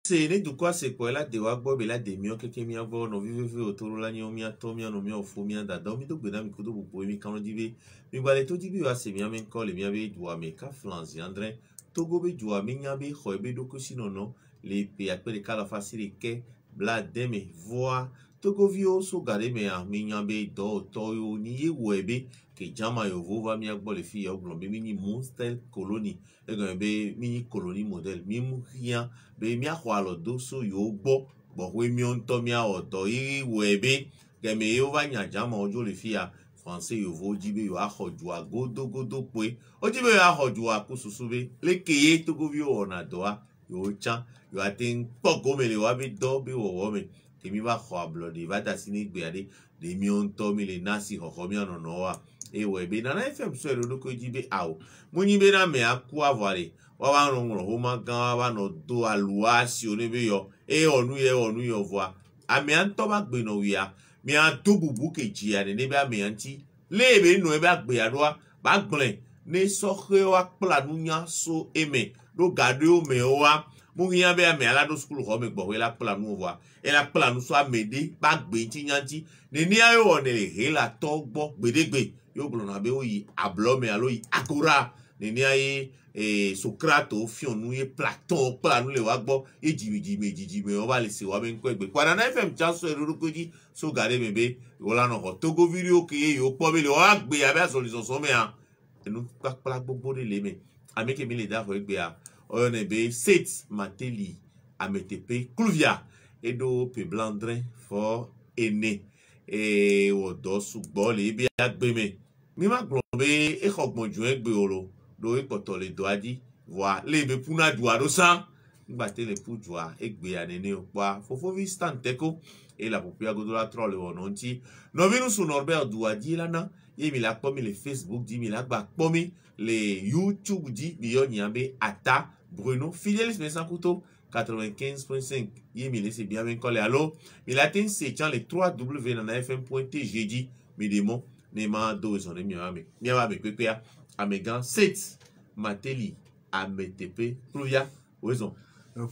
C'est ne du quoi c'est quoi là de wa bob la de mio que mia bo no vive autour la nyo mia to mia no mia fo mia da do mi do gbe na mi kudo bo mi kan di be mi gba le to di bi wa se mia men ko le mia be du me ka flans yandre to go be du mi nya be kho be do ko sino no le pe a pe le kala facile ke bla de me voix to go vio so gare me a mi nya be do to yo ni ye wo ebe ke jama yo vo va mi agbo le fi yo glon be mi ni monster colony e go be mi ni colony model mi mu rien be mi akwa lo do so yo gbo we mi on to mi a oto iri wo ebe ke me yo va nya jama ojo le fi a français yo vo jibe yo ahoju a godo pe o jibe yo ahoju a kususu be le keye to go vio ona doa yo cha yo atin poko me le wa be do be wo me temi va kho ablodi va ta sini gbe ade de mi on to mi le nasi ho mi ono no wa e we be na fm so ero do ko jibe awo mo yin be na me aku avare wa wa run ho ma gan wa no do aluwa si oni be yo e onu yo voa ami an to ba gbe no wi a mi an to bubu keji ya ne be ami anti le be no e ba gbe adoa ba gblen ne so khe wa planu nya so eme do gade o me wa mo yin be ami ala do school ho me gbo we la planu voa e la planu so amede ba gbe ti nyanti ne ni ayo o ne he la to gbo gbedegbe yo glo na be o yi ablo me alo yi akora ne ni aye Socrate fionu ye Platon planu le wa gbo ejimi me o ba le se wa be nko egbe kwara na fm chanso eruruko ji so gare me be wola no ho togo video ke yo po be le wa gbe ya be aso le so me a enu pakpala gbogbo le me ameke mi le da ho egbe a o ne be set mateli ametepe kluvia edo pe blandrin for ene o do sugbo le bi agbe me mi ma gbon be e khogbon ju egbe oro do ikoto le do adi wa le be puna du ado san ngba te le pu jua egbe ya nene opa fofo vi stand teko e la popia godola troll wono nti no vinu su Norbert du adi lana ye mi la pomi le Facebook di mi la gba pomi le YouTube di bi yo nyambe ata Bruno Fidelis Mesankuto 95.5 ye mi laisse bien ben coller allo il atteint c'est quand les 3w na fm.tg di mi demo ne ma do zo ne mi va me kwekwa amegan 7 mateli ametepe pluvia ozo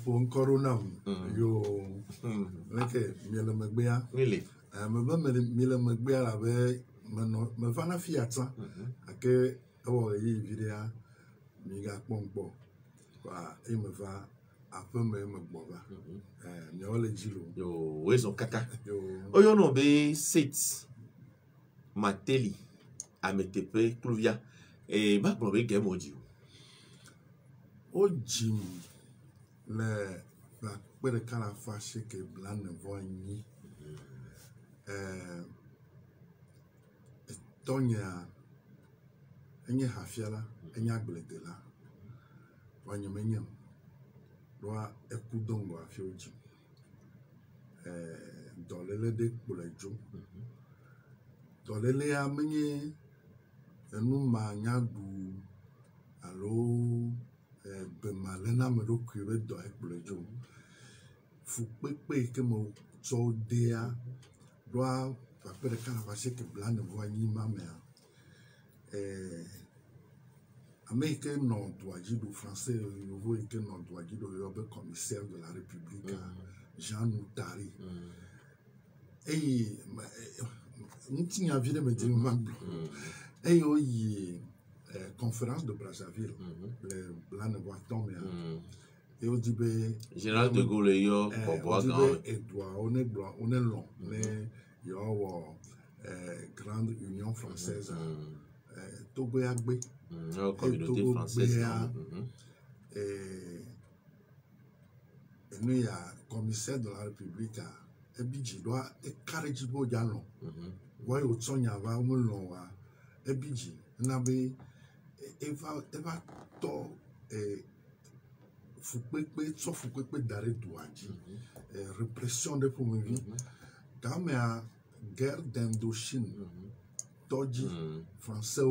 fo corona yo leke miele megbea really me ba miele megbea la be me va na fiata ake o yi video mi ga pompo kwa e me va ape me gbo ba mi o le jilo yo ozo kaka yo oyo no be 7 mateli ametepe pluvia e ba gbo be game oji o jim le la pere kala fa se ke blan vo yin tonya enye hafiala enye agbledela wanya menyam doa ekudongo afi oji dolele de kpolejo dolele ya menye enu ma nyagu alo bemalena me do kure do ekpolejo fu pepe ke mo so dea doa pa pere kana va se ke blan vo anyi mamea Américain non doit dire du français nouveau et que non doit dire le commissaire de la République Jean Noutari et nous tient à vivre me dire et il conférence de Brazzaville le blanc de Boiton et on dit général de Gaulle yo Edouard on est blanc on est long mais il y a grande union française Togo Agbe communauté française nous y a commissaire de la République et bidji doit et karejibo jalo wa yo tsonya va mu lo wa e bidji na be eva to fukpepe d'arrêt douane répression de pour vie dans ma guerre d'Indochine toji français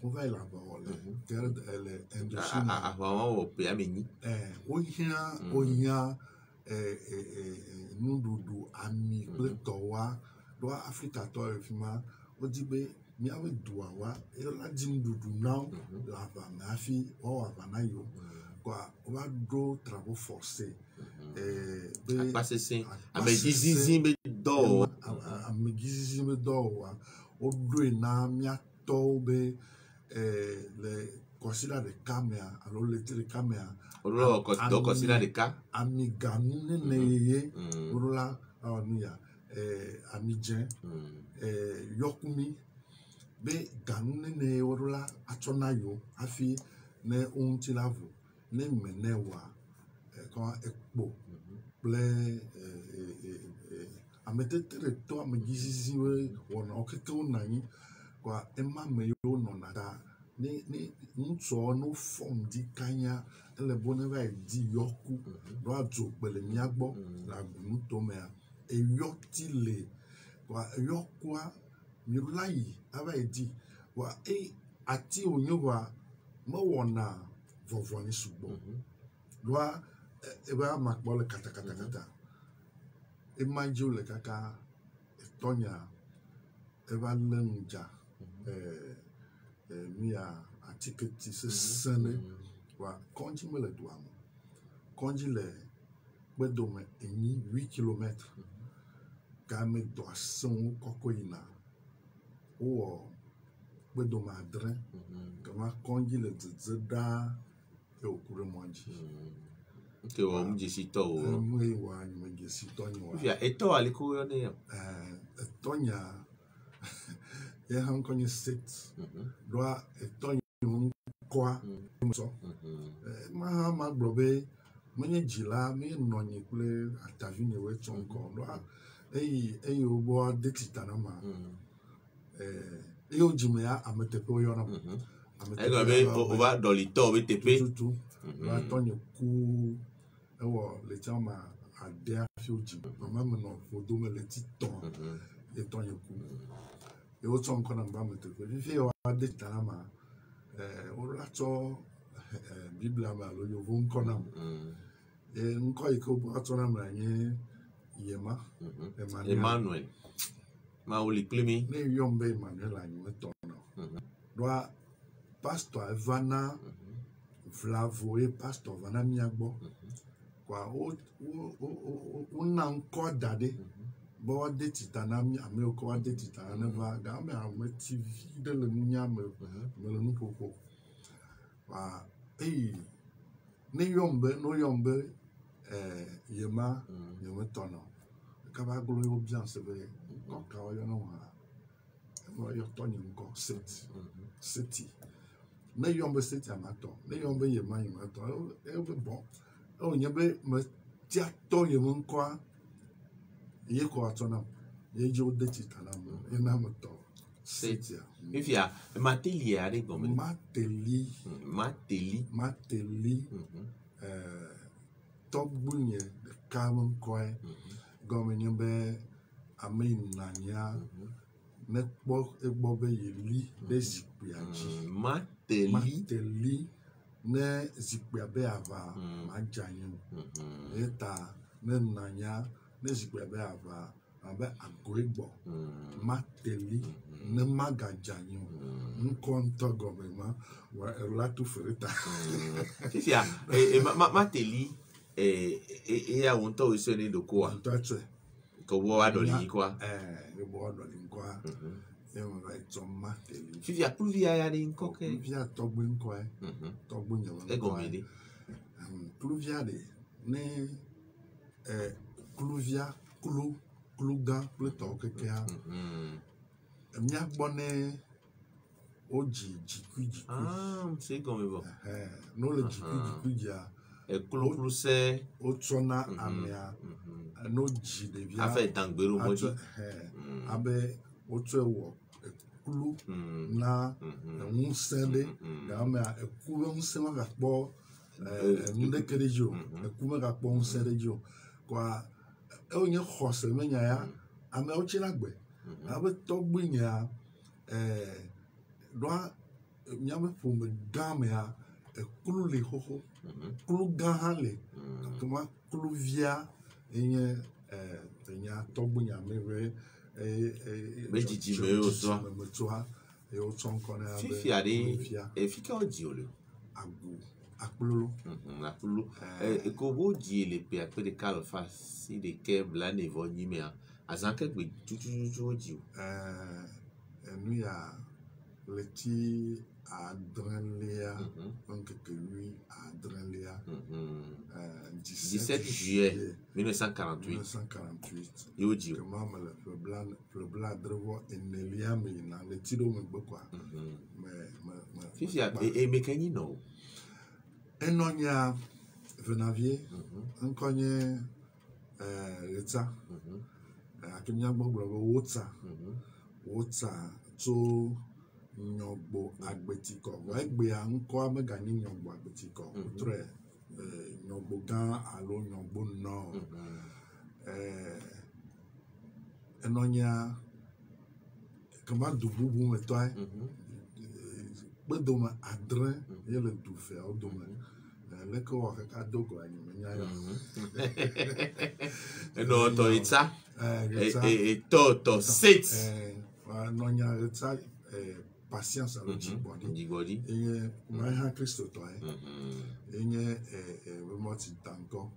on va y la parole guerre d'Indochine avant au péameni oya nududu ami pletowa do Africa to efima odibe mi awe duawa e la dim dudu now la va na fi o wa na yo quoi on va do travaux forcés Akpasese amedzizizi be dɔ amedzizizi be dɔ wa o do na miatɔ be le kɔsila ɖeka mea alo letri ɖeka mea olo dɔ kɔsila ɖeka amiganu nene yeye olola nuya amidze yɔkumi be ganu nene olola atsɔna yo hafi ne ŋuti la vo ne me ne wa kɔ ekpo kple ametetere tɔ amedzizizi wɔna wo keke wo nɔ anyi kɔa ema me yiwo nɔna ta ne ŋutsua no fɔm di kanya ele bo ne va yi di yɔku do adzo gbe le mía gbɔ le agunu to mea eyɔti le kɔa eyɔkua miɖo la yi ava yi di kɔa ati wonye wa mewɔna vɔvɔ ni sugbɔ doa ebe ama kpɔ le kata ema dzi le kaka etɔnya eva lé ŋudza nuya atiketi sesẽ ɖe wa kɔndzi mele dua me kɔndzi le gbedome 8 kilomètre game dɔ asẽwo kɔkɔ yina wowɔ gbedome 7 gama kɔndzi le dzedze ɖaa ye wòku ɖe mɔ dzi ke wɔ ŋudzesitɔ o enu wɔ anyimedzesitɔ nye wa fia etɔ ali ko yɔ ne ya etɔnya ye hã ŋkɔ nye set ɖoa etɔnya ŋkɔa sɔ ma hã ma gblɔ be menye dzila menye nɔnyi kple atavi nye wo tsɔ ŋkɔ ɖoa eye wo bɔ de tita na ma eye wo dzime ya ame teƒe wo yɔna egɔme be o va dɔli tɔ be teƒe tutu ɖoa tɔnye ku ewɔ le tsã ma ade afi wo dzi mama me nɔ ƒodome le ti tɔ ye tɔnye ku ye wo tsɔ ŋkɔ na ba me teƒe fifi ye wa de tita na ma wo la tsɔ biblia me alo yovo ŋkɔ nam ye ŋkɔ yi ke wo atsɔ nam la nye Yema Emmanuel ma woli kpli mi ne yɔm be Emmanuel anyimetɔ na ɖoa pastor evana vlavo ye pastor vana mía gbɔ kɔa wona ŋkɔ da ɖe be woade tita na ame yiwo ke woade tita na ne va game ame tivi ɖe le nunya me le nuƒoƒo kɔa ne yɔm be Yema nyemetɔ na kaba gblɔ yewo bia se be kɔka woyɔna wa yɔtɔ nye ŋkɔ seti ne yɔm be seti amatɔ ne yɔm be Yema nyemetɔ ebe bɔn wonye be metia tɔ yeme ŋkɔa ye kɔ atsɔ nam ye dzi wo de tita na me ye na me tɔ setia fifia mateli aɖe gɔme mateli tɔgbunye ɖeka me ŋkɔe gɔme nye be ame yi nanya ne kpɔ egbɔ be yeli ɖe zikpuia dzi mateli ne zikpuia be ava madze anyi o ye ta ne nanya ne zikpuia be ava abe agoe gbɔ mateli ne magadze anyi o ŋkɔ ŋutɔ gɔme ma la tu fe ta fifia mateli eya wo ŋutɔ wo sɔ ne do koa ko wo aɖɔli koa wo aɖɔli ŋkɔa ye me va tsɔ mateli fifia kluvia ya ɖe ŋkɔ ke kluvia tɔgbe ŋkɔe tɔgbe nye ŋkɔe egɔme ɖe kluvia ɖe ne kluvia klu gã kple tɔwo kekea mía gbɔ ne wo dzi dzikui se gɔme bɔ ne wo le dzikui dzia eklukluse wotsɔna amea no dzi ɖevia aƒe dangbero mɔdzi abe wotsɔe wɔ eklu na ŋusẽ ɖe gamea eku ƒe ŋusẽ megakpɔ nu ɖeke ɖe dzi o eku megakpɔ ŋusẽ ɖe dzi o kɔa ewonye xɔse menya ya ameawo tsi na gbe abe tɔgbe nyea ɖoa míabe ƒome gã mea eklu le xoxo klu gã hã le kema kluvia enye enya tɔgbe nya me be dzidzime yewo sɔ metsoa ye wotsɔ ŋkɔ ne fifia ɖe efike wo dzi o le agu akplolo. La plus. Et que vous dites les pays après de calfa si les kebs là ne vont ni mais à zanke que tout dit. Nous y a le petit adrenalia, donc que lui adrenalia. 17 juillet 1948. 1948. Yo dit. Comment le blanc de revoir Enelia mais dans le tiro me quoi. Fifi et mécanique non. Un non y a Venavier, un cogné Rita, à qui m'a bon Wotsa, to Nyogbo Agbetiko. Wegbe a encore me gagner Nyogbo Agbetiko. Outre Nyogbo Gan, allo Nyogbo Nord. Un non y a comment Douboubou me toi. Bedoma adrin, il y a le doufe, au domaine. Le corps a dogo à non, Toritza. Et Toto 6. Non, il y a ça, patience à l'Ojibodi. Et il y a un Christ, toi. Il y a un mot de tango.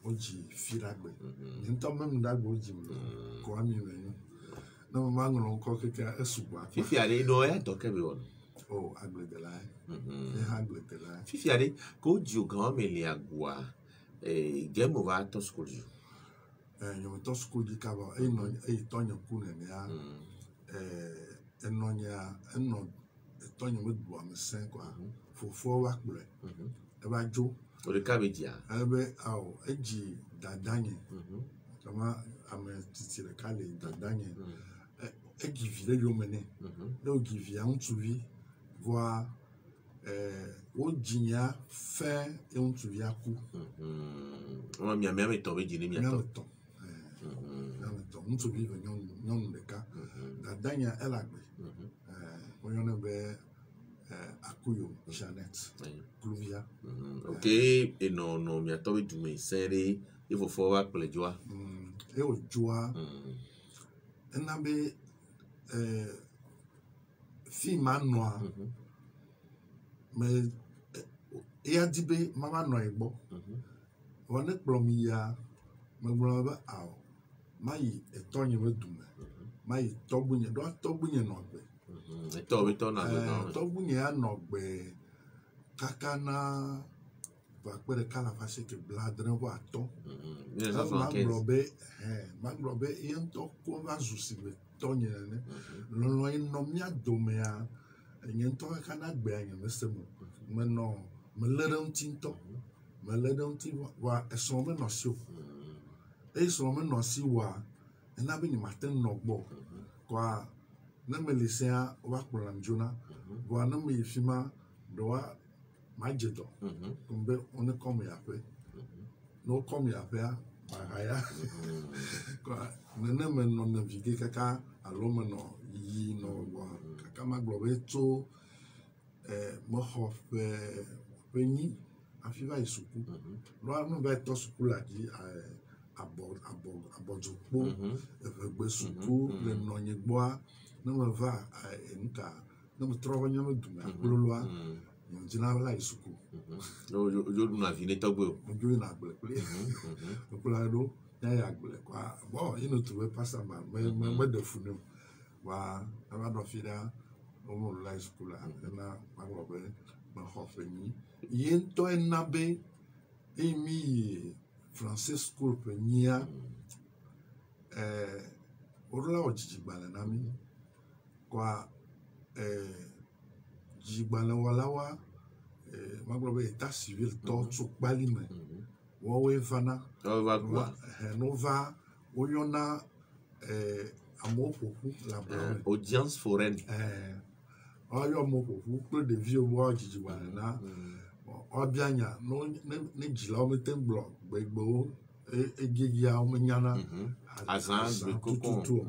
Oji Firagbe. Il y a un même d'agbo, quoi, non, mango encore quelqu'un est sous bois. Fifi allez, Noé, donc oh, agble de là. Agble de là. Fifi allez, qu'au Dieu grand mais les agua, et game over to school. You to school di kaba, non, Tonyo Kunenia, Nonia, non, Tonyo would boam saint quoi, for 4 work. Eba Joe, or the cabbage, Ebe, oh, Edgy, Dadanye, comment I'm a titi le Cali, Dadanye. Et qui vit les hommes, donc qui vient to vie, voir au Digna faire et on se vient à coup. On m'a même tombé d'une minute. On se vit non de cas. La dernière elle a on y en avait à Couillon, Jeannette, Clouvia. Ok, et non, mais attends, tu me serré, il faut voir pour les joies. Et au joie, on avait fille man noir, mais et a dit be maman noir bon. On est plomia, mais bon ba ao. Mai et tonye me dume. Mai tobunye do tobunye no be. Et tobiton na do. Tobunye a no be kakana va kwere kala fase ke bladren wa to. Maglobe e ento ko va zusibe. L'on a nommé à Doméa, et il y a un temps qu'un agbe, mais non, me l'adon tinto, me l'adon tinto, et son men aussi. Et son men aussi, et n'a bien matin no bo, quoi, ne me laissez à voir pour l'anjona, voir ne me fima, doit majedo, comme on est comme après, no comme après, Maraya, quoi, ne me non naviguer caca. Alors maintenant, il no kaka maglobe to mohof peni afiva isuku lo anu ba to suku la di abodjopo egbe suku le nonye gboa no me va enka no me trova nyame duma kulolwa no jina la isuku ojo na vine togbo ojo na gble kula do ya gble kwa bon il ne trouvait pas ça mal mais de fou nous wa ava do fida o mo la school na maglobe ma hofeni yento enabe emi français school penia orla ojigbala na mi kwa jigbala walawa maglobe état civil to so pali me wowe fana nova oyona amofofu la audience foraine oyo mofofu peu de vieux wa jijiwa na obianya no ne jila o meten block gbegbo ejegia o menyana azan kokon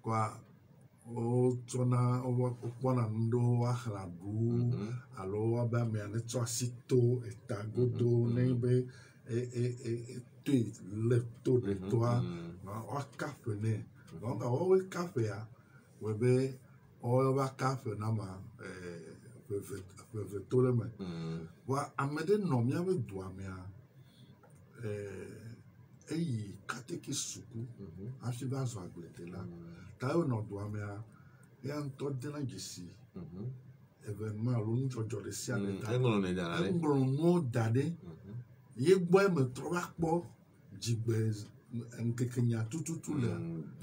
kwa o tona o pona ndo ahlabu alo aba me ne to asito etagodo nebe tu le to de toi o café ne donc o café a webe o ba café na ma eve to le me wa ame ɖe nɔ míaƒe dua mea eyi kateki suku hafi va zɔ agbledela ta wonɔ dua mea ya ŋutɔ dena dzesi événement alo nudzɔdzɔ ɖe sia ɖe da eŋlɔ nuwo da ɖe ye gbɔ emetrɔ va kpɔ dzigbe ŋkekenya tututu le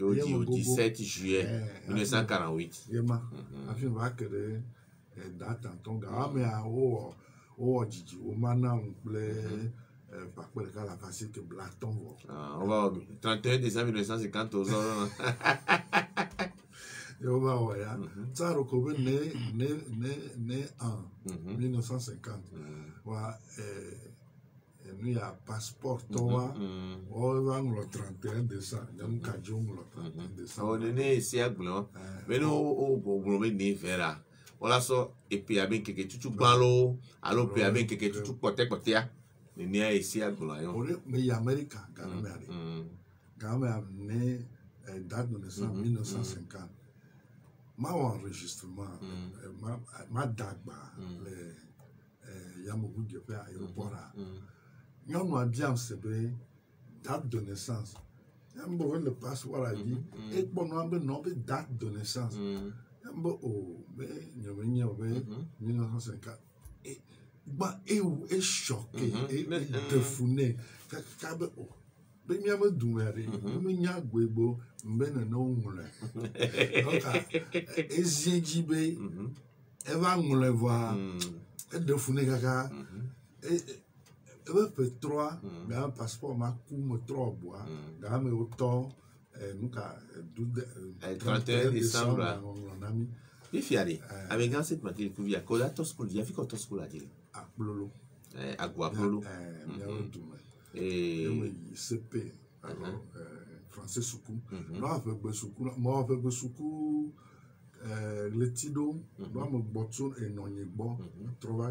au 17 juillet 1948 yema hafi va ke ɖe datatɔ ga amea wowɔ dzidzi womana ŋu kple pakpe ɖeka la va si ke blatɔ vɔ on va au 31 décembre 1950 aux heures wova wɔ ya tsaro ko be ne 1950 wa nu ya passeport tɔwa wɔva ŋlɔ 31 décembre nyɔnu kadzi ŋlɔ 31 décembre ne esi agblɔ be ne wo be ne vera wala sɔ epe abe keke tutu gbalo alo pe abe keke tutu kpɔtɛkpɔtɛa ne esi agblɔ yo ore me yi America gamea ne date de naissance 1950 ma wɔ enregistrement ma dagba le yameʋu dzeƒe aéroport nyɔnua biam se be date de naissance yambo le passeport la dzi ekpɔ nua be nɔ be date de naissance yambo o be nye be 1950 gba ewu choqué defune kaka be o be míaƒe dume ɖe menya gbegbo mbe nene woŋlɔe donc ezie dzi be eva ŋlɔe vɔa eɖe fu nɛ kaka ebe ƒe 3 ga passeport ma ku me 3 boa ga me wotɔ nuka 31 décembre ŋlɔ na mi ifiari avec grand cette matinée pour via kola to school dia fi ko to school adile akplolo agua plolo míaƒe dume eme yi CP français suku no ave gbe suku mo ave gbe suku leti ɖo no ame gbɔtso enɔnyi gbɔ trɔ va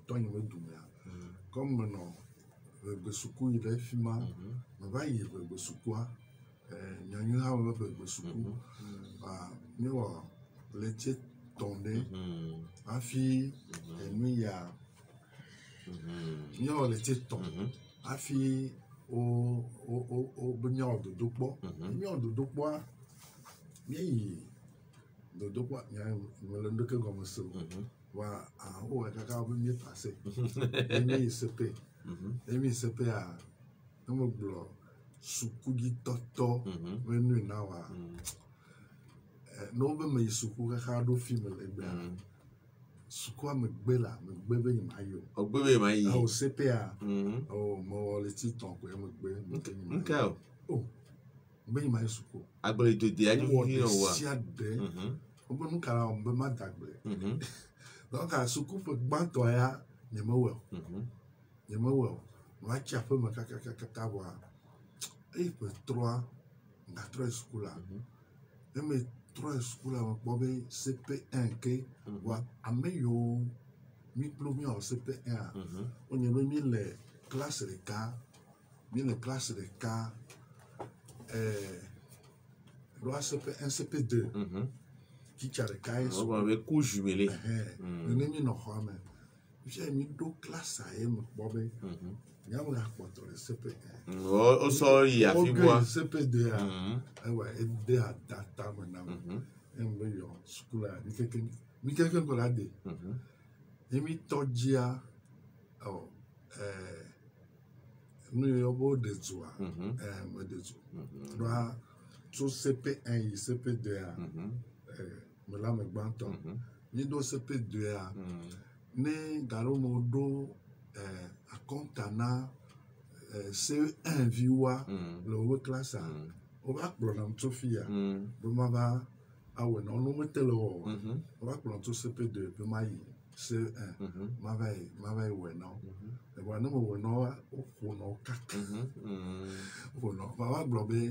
tɔnyi me dumea comme menɔ gbe suku yi ɖe fi ma me va yi gbe sukua nyɔnu hã me gbe suku mi wɔ leti tɔn ɖe hafi enu ya mi wɔ leti tɔn hafi o be nyawo dodo kpɔ nyawo dodo kpɔa míeyi dodo kpɔ mele ndeke gɔme se o wa wowɔ kaka be mie pase míeyi CP emi CP a ne me gblɔ sukuditɔtɔ be nui na wa ne wo be me yi suku kaka ɖo fi me le gbea sukua me gbe la me gbe be ma yi o gbe be ma yi o CP a o mo wɔ le ti tɔn ko me gbe nka o be ma yi suku agbele to de aju ni o wa sia de o be nu kala o be ma dagble donc a suku pe gbãtɔ ya nye me wɔ wa tsi aƒe me kaka bɔa eyi pe 3 nga trɔ suku la eme trɔ suku la me kpɔ be CP1 ke wa ame yiwo mi kplo mi wɔ CP1 a wonye be mi le classe ɖeka ɖoa CP1 CP2 titsa ɖeka ye so be ku jumelé ne mi nɔ xɔa me fie mi ɖo classe ye me kpɔ be nyawo la kpɔtɔ le CP1 o sɔ yi afi boa CP2 a ewa ede adata me na me embe yɔ suku la mi keke ko la de emi tɔdzia nu yɔ bo de dzoa me de dzo ɖoa tso CP1 yi CP2 a me la me gbãtɔ mi ɖo CP2 a ne galo me ɖo akɔnta na C1 viwa le wobe classe a wova kplɔ nam tso fi ya be ma va awɔ na ɔno mete le wɔwɔ wova kplɔ tso CP2 be ma yi C1 ma va yi wɔ na wo eba ne me wɔ na wa woƒo na wo kaka woƒo na ma va gblɔ be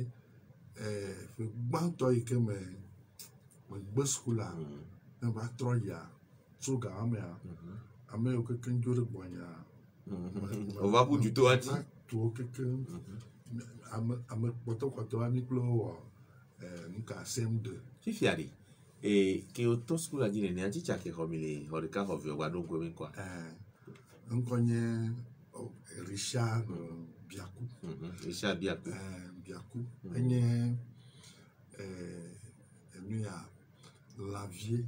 ƒe gbãtɔ yi ke me gbe suku la ne va trɔ yia tso ga amea ame yiwo keke dzo ɖe gbɔnyea o va ƒu du to ati to keke ame kpɔtɔkpɔtɔ wa mi kple wɔ nuka CM2 fifiari Et que au to school a dit ne anti cha ke homile horika hovi wa do go min kwa. Nkonye Richard Biakou. Richard Biakou. Biakou. Enye nous a Lavier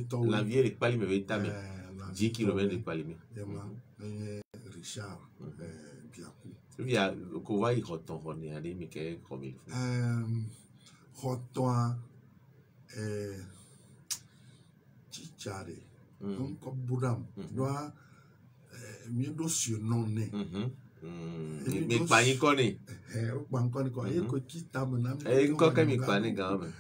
to. Lavier le pali me vetame. 10 km de pali me. Richard Biakou. Il y a quoi il retourne on est allé mais que comme il faut. Retourne Chichare. Donc Boudam doit mieux dossier non né. Mais pas y connaît. Pas encore quoi. Et que qui t'a mené. Et quoi que mi connaît quand même.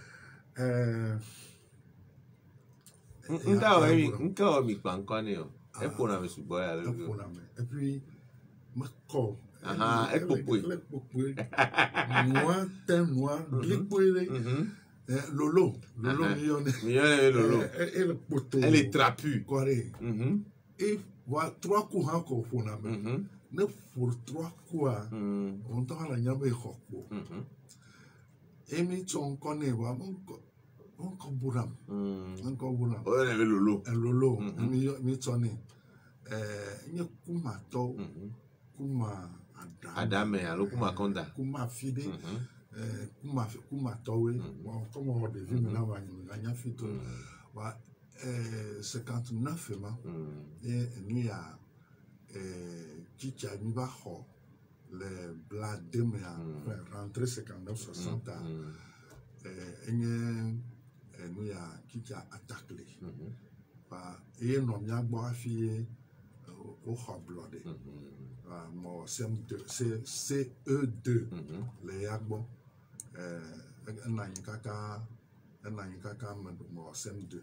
Nka mi pas connaît. Et pour la monsieur boy alors. Et puis ma co. Et popoué. Noir, teint noir, glicoué. Lolo, millionnaire. Lolo. Et le poteau. Elle est trapue. Correct. Et voilà 3 coups encore pour la main. Ne pour 3 coups, on t'a la nyambe hokbo. Et mi ton connaît, wa encore Boudam. Encore Boudam. Oh, elle avait Lolo. Lolo, mi tonné. Nye kuma to, kuma Adame, alors kuma konda. Kuma fide. Kuma towe, comme on dit, maintenant, on a fait tout. 59 et nous y a Chicha Mibaho, le Bladem, rentré 59-60 et nous y a Chicha attaqué. Et nous y a boafié au Hoblode. Mon CE2, les Yagbo. Kaka mo sem2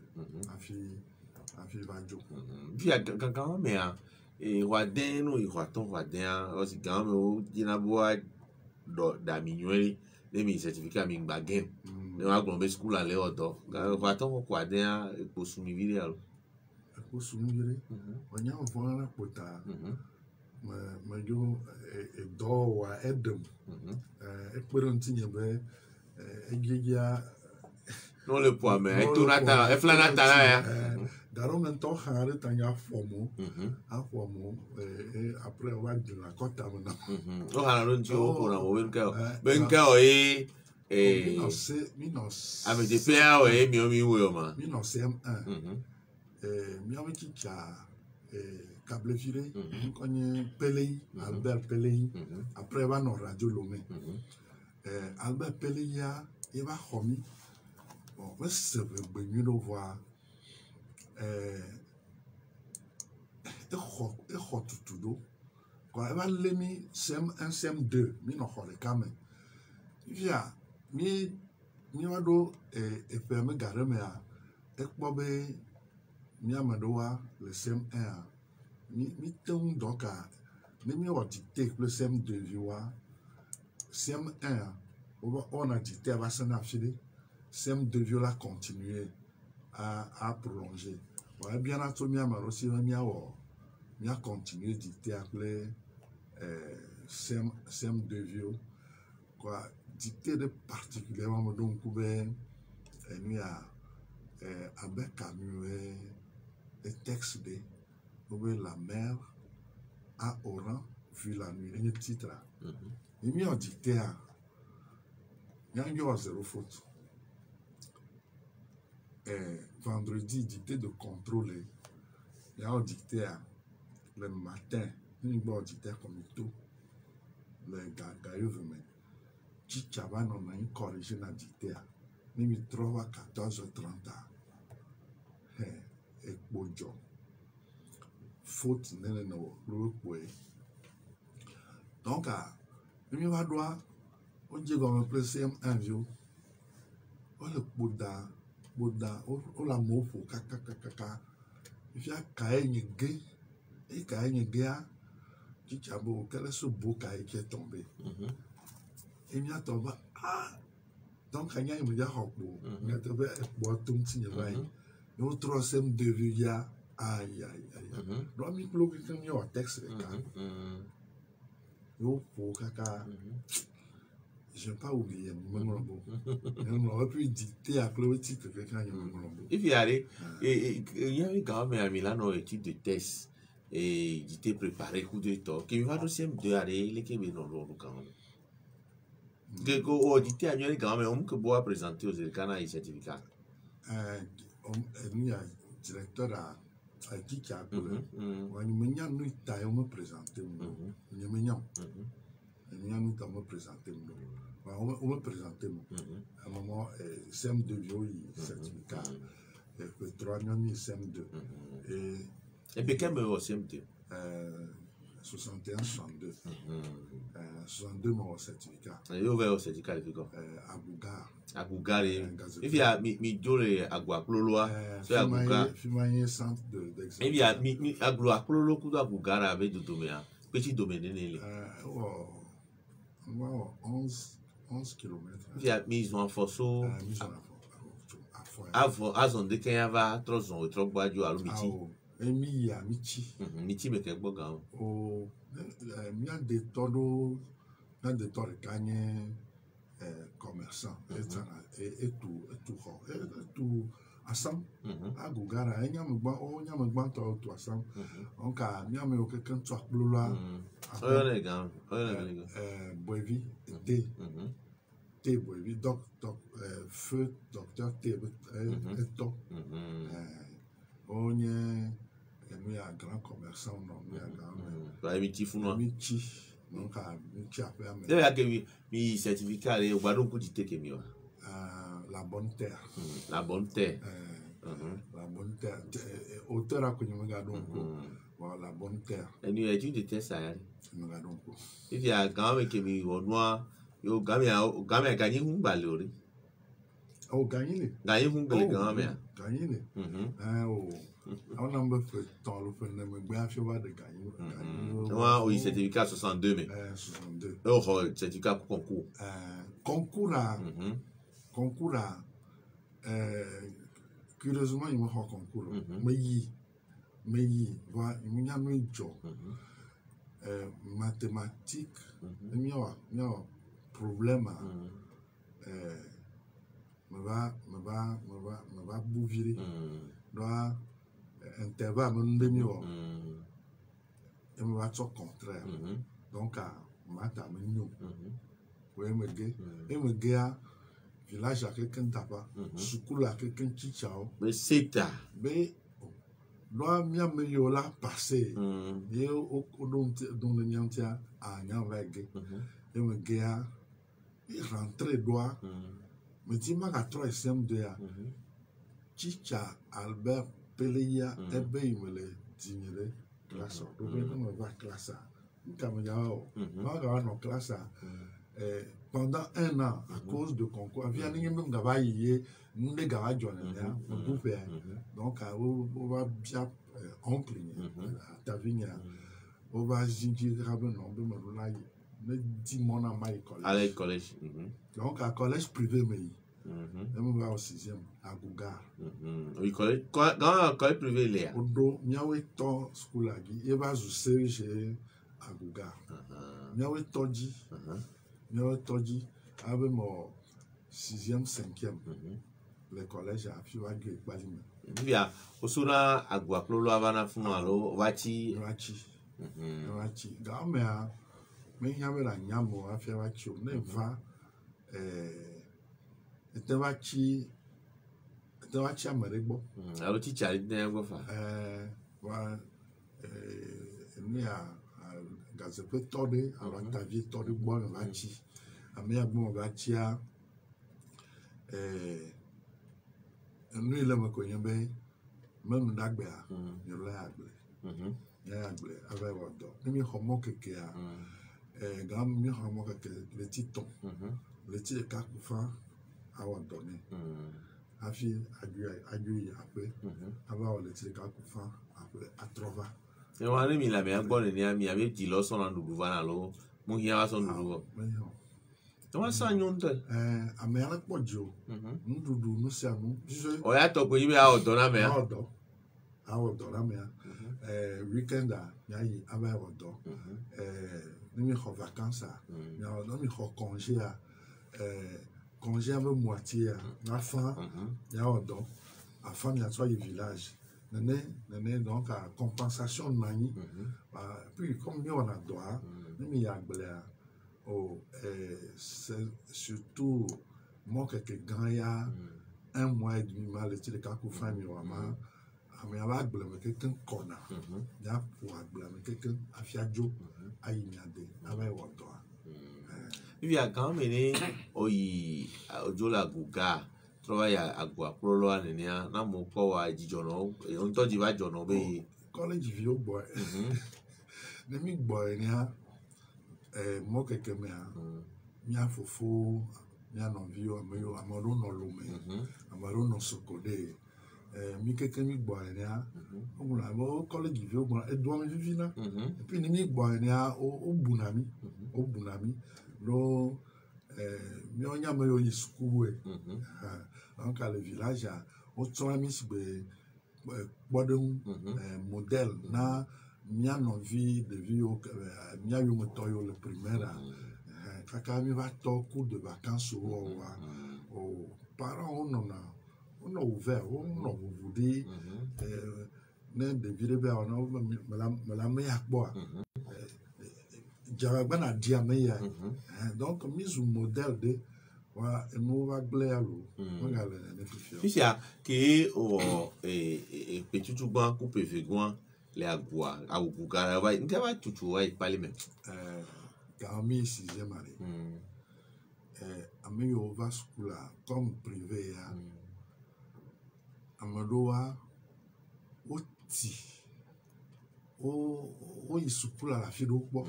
afi vajo via quand mais et Wadin no Iwaton Wadin aussi quand même au dinaboa da minueli les mi certificat mi bagen ne wa glombe school ale odo Waton ko Wadin ko sumi vile alo ko sumi vile onya on na pota ma jo do wa edem experience be egia non le poids mais tout nata e flanata là daro mento hare tanya fomo et après on va de la côte amena o hala ron ti o ko na o benka o e minos avec des pères o e mi wo ma minos M1 mi ami chicha câble viré on Pelei Albert Pelei après va no radio Lomé Albert Pelei il va homi bon mais c'est mieux de voir tout do quand elle va l'emi CM1 CM2 mi no hore kame ya mi wa do e permet gare me a ekpobe mi amado wa le CM1 mi ton donc a mi wa dicter le CM2 viwa CM1 on a dicté à Vassana Fili CM2 viola continuer à prolonger. Ouais, bien entendu, aussi, on a continué de dicter après CM2 viol. Quoi, dicter de particulièrement, donc, nous a avec Camus et texte de la mer à Oran, vu la nuit, le titre. Il a dicté à il y a zéro faute. Vendredi, dicté de contrôler. Il y a un dicté le matin. Il y a un dicté comme tout. Le gagayo veut Chichavan, on a une corrigé la dicté. Il me trouve à 14h30. Et Bojo. Faute, non. Donc, il va droit. On dit qu'on va placer un vieux. On le Bouddha, on la mofo, kaka. Il y a Kaïn gay, et Kaïn gay, qui a beau, quel est ce beau Kaïn qui est tombé. Il y a tombé, donc il y a un milliard de beau, il y a tombé, boit tout petit, il y a un troisième de vue, il y a, aïe. Donc, il y a un texte, il y a un kaka. je n'ai pas oublié, on aurait pu dicter à Chloé titre quelqu'un qui est if you are il y a eu quand même à Milano étude de test et il était préparé coup de temps qui va au CM2 aller les qui non quand même que au dicté à nous quand même on que boit présenter aux élecans et certificat il y a directeur à qui qui a appelé on nous taille on me présenter on nous taille me présenter on me présenter à un moment CM2 vieux certificat et 3 ans CM2 et puis quel au CM2 61 62 62 mon certificat et ouvert au certificat à Gougar et puis à mi dole à Guaploloa c'est à Gougar Fimaye centre d'examen et puis à mi à Guaplolo coup à Gougar avec du domaine petit domaine né 11 km puis à mise en force à zone de Kenyava 3 ans 3 bois du alumiti emi ya michi me ke gbogan o mi a de todo kanye commerçant et tout asam agugara nyamgba to asam onka mi ame o keken to aplola boevi te boevi docteur feu docteur te to onye nous a grand commerçant non nous a grand michi donc michi après mais ya que mi certificat le gbadon ku dite ke mi wa la bonne terre la bonne terre la bonne terre auteur a connu me gadon ko la bonne terre et nous étude de test ça me gadon ko il y a quand même que mi wonwa yo game gagner un balori oh gagner un game gagner on a me fait tant le fait me bien fait voir de gagner moi oui certificat 62 mais 62 oh certificat concours concours curieusement il m'a fait concours mais voilà il m'a mis job mathématiques il y a problème me va bouvirer doit intervalle me demi et me va tout contraire donc à matin me nous ouais me gay et me gay village à quelqu'un d'abord school à quelqu'un qui ciao mais c'est ta mais doit bien me yola passer et au dont le nyantia à nyanveg et me gay il rentrait doigt mais dis moi à 3 CM2 à Chicha Albert Peleya ebe imele tinyere classe donc on va classe comme yao on va dans classe pendant 1 an à cause de concours vient ni même gaba yé ndé gaba joné ya on peut donc on va bien oncle ta vigne on va zinji rabe non be mo la yi ne di mon à my collège donc à collège privé mais on va au 6e à Gougar oui collège privé là odo miawe to school agi e va zu serge à Gougar miawe toji avec mon 6e 5e le collège à Fiwage Balime via osura agwaplolo avana funu alo wachi gamea me yame la nyamo afia wachi o ne va etewachi ameregbo alo teacher de gofa wa ni a gazepe tode ala tavi tode gbo na wachi ame agbo wachi a nu ile me ko yembe menu dagbe a ni la agbe ya agbe ave wodo ni homo keke a gam mi homo keke le titon le ti ka kufa awodo ni afi aju après ava le ti ka kufa après atrova e wa ni mi la me agbo ni ami ave ti lo so na ndugu va na lo mu hi wa so ndugu Toma sanyonte ame ala pojo ndudu no se amu o ya to pe ibe a odo na me odo na me weekend a yayi aba odo ni mi ho vacances a mi ho congé a congé avec moitié la fin il y a donc à fin il y a trois village Néné, donc à compensation de mani puis comme nous on a droit même il y a c'est surtout moi que grand il y a 1 mois et demi mal et les cas pour faire mieux mais avec quelqu'un qu'on a il y a pour quelqu'un à fiadjo à ignade avec droit il y a quand même oyi ojola guga trova ya agua prolo anenia na mo ko wa jijono on to ji ba jono be college view boy le mi boy ni ha mo keke me ha mi afofo mi anovio amoyo amoro no lume amoro no sokode mi keke mi boy ni ha o la mo college view boy e do mi vivina et puis ni mi boy ni ha o bunami lo mi onya me yo school donc à le village o tsoma mi sbe bodon modèle na mi anovi de vie mi ayo motoyo le primaire kaka mi va to cours de vacances au parents on a ouvert on a voulu ne de vie be on la me akbo Jarabana diameya donc mise au modèle de wa nous va gléalo regarde les fichiers ficha que o petutu gwan ku pefegwan le agua au bugara vai nka va tutu vai parlement quand mi 6e année ameyo va school comme privé ya amadoa oti o school la fi do po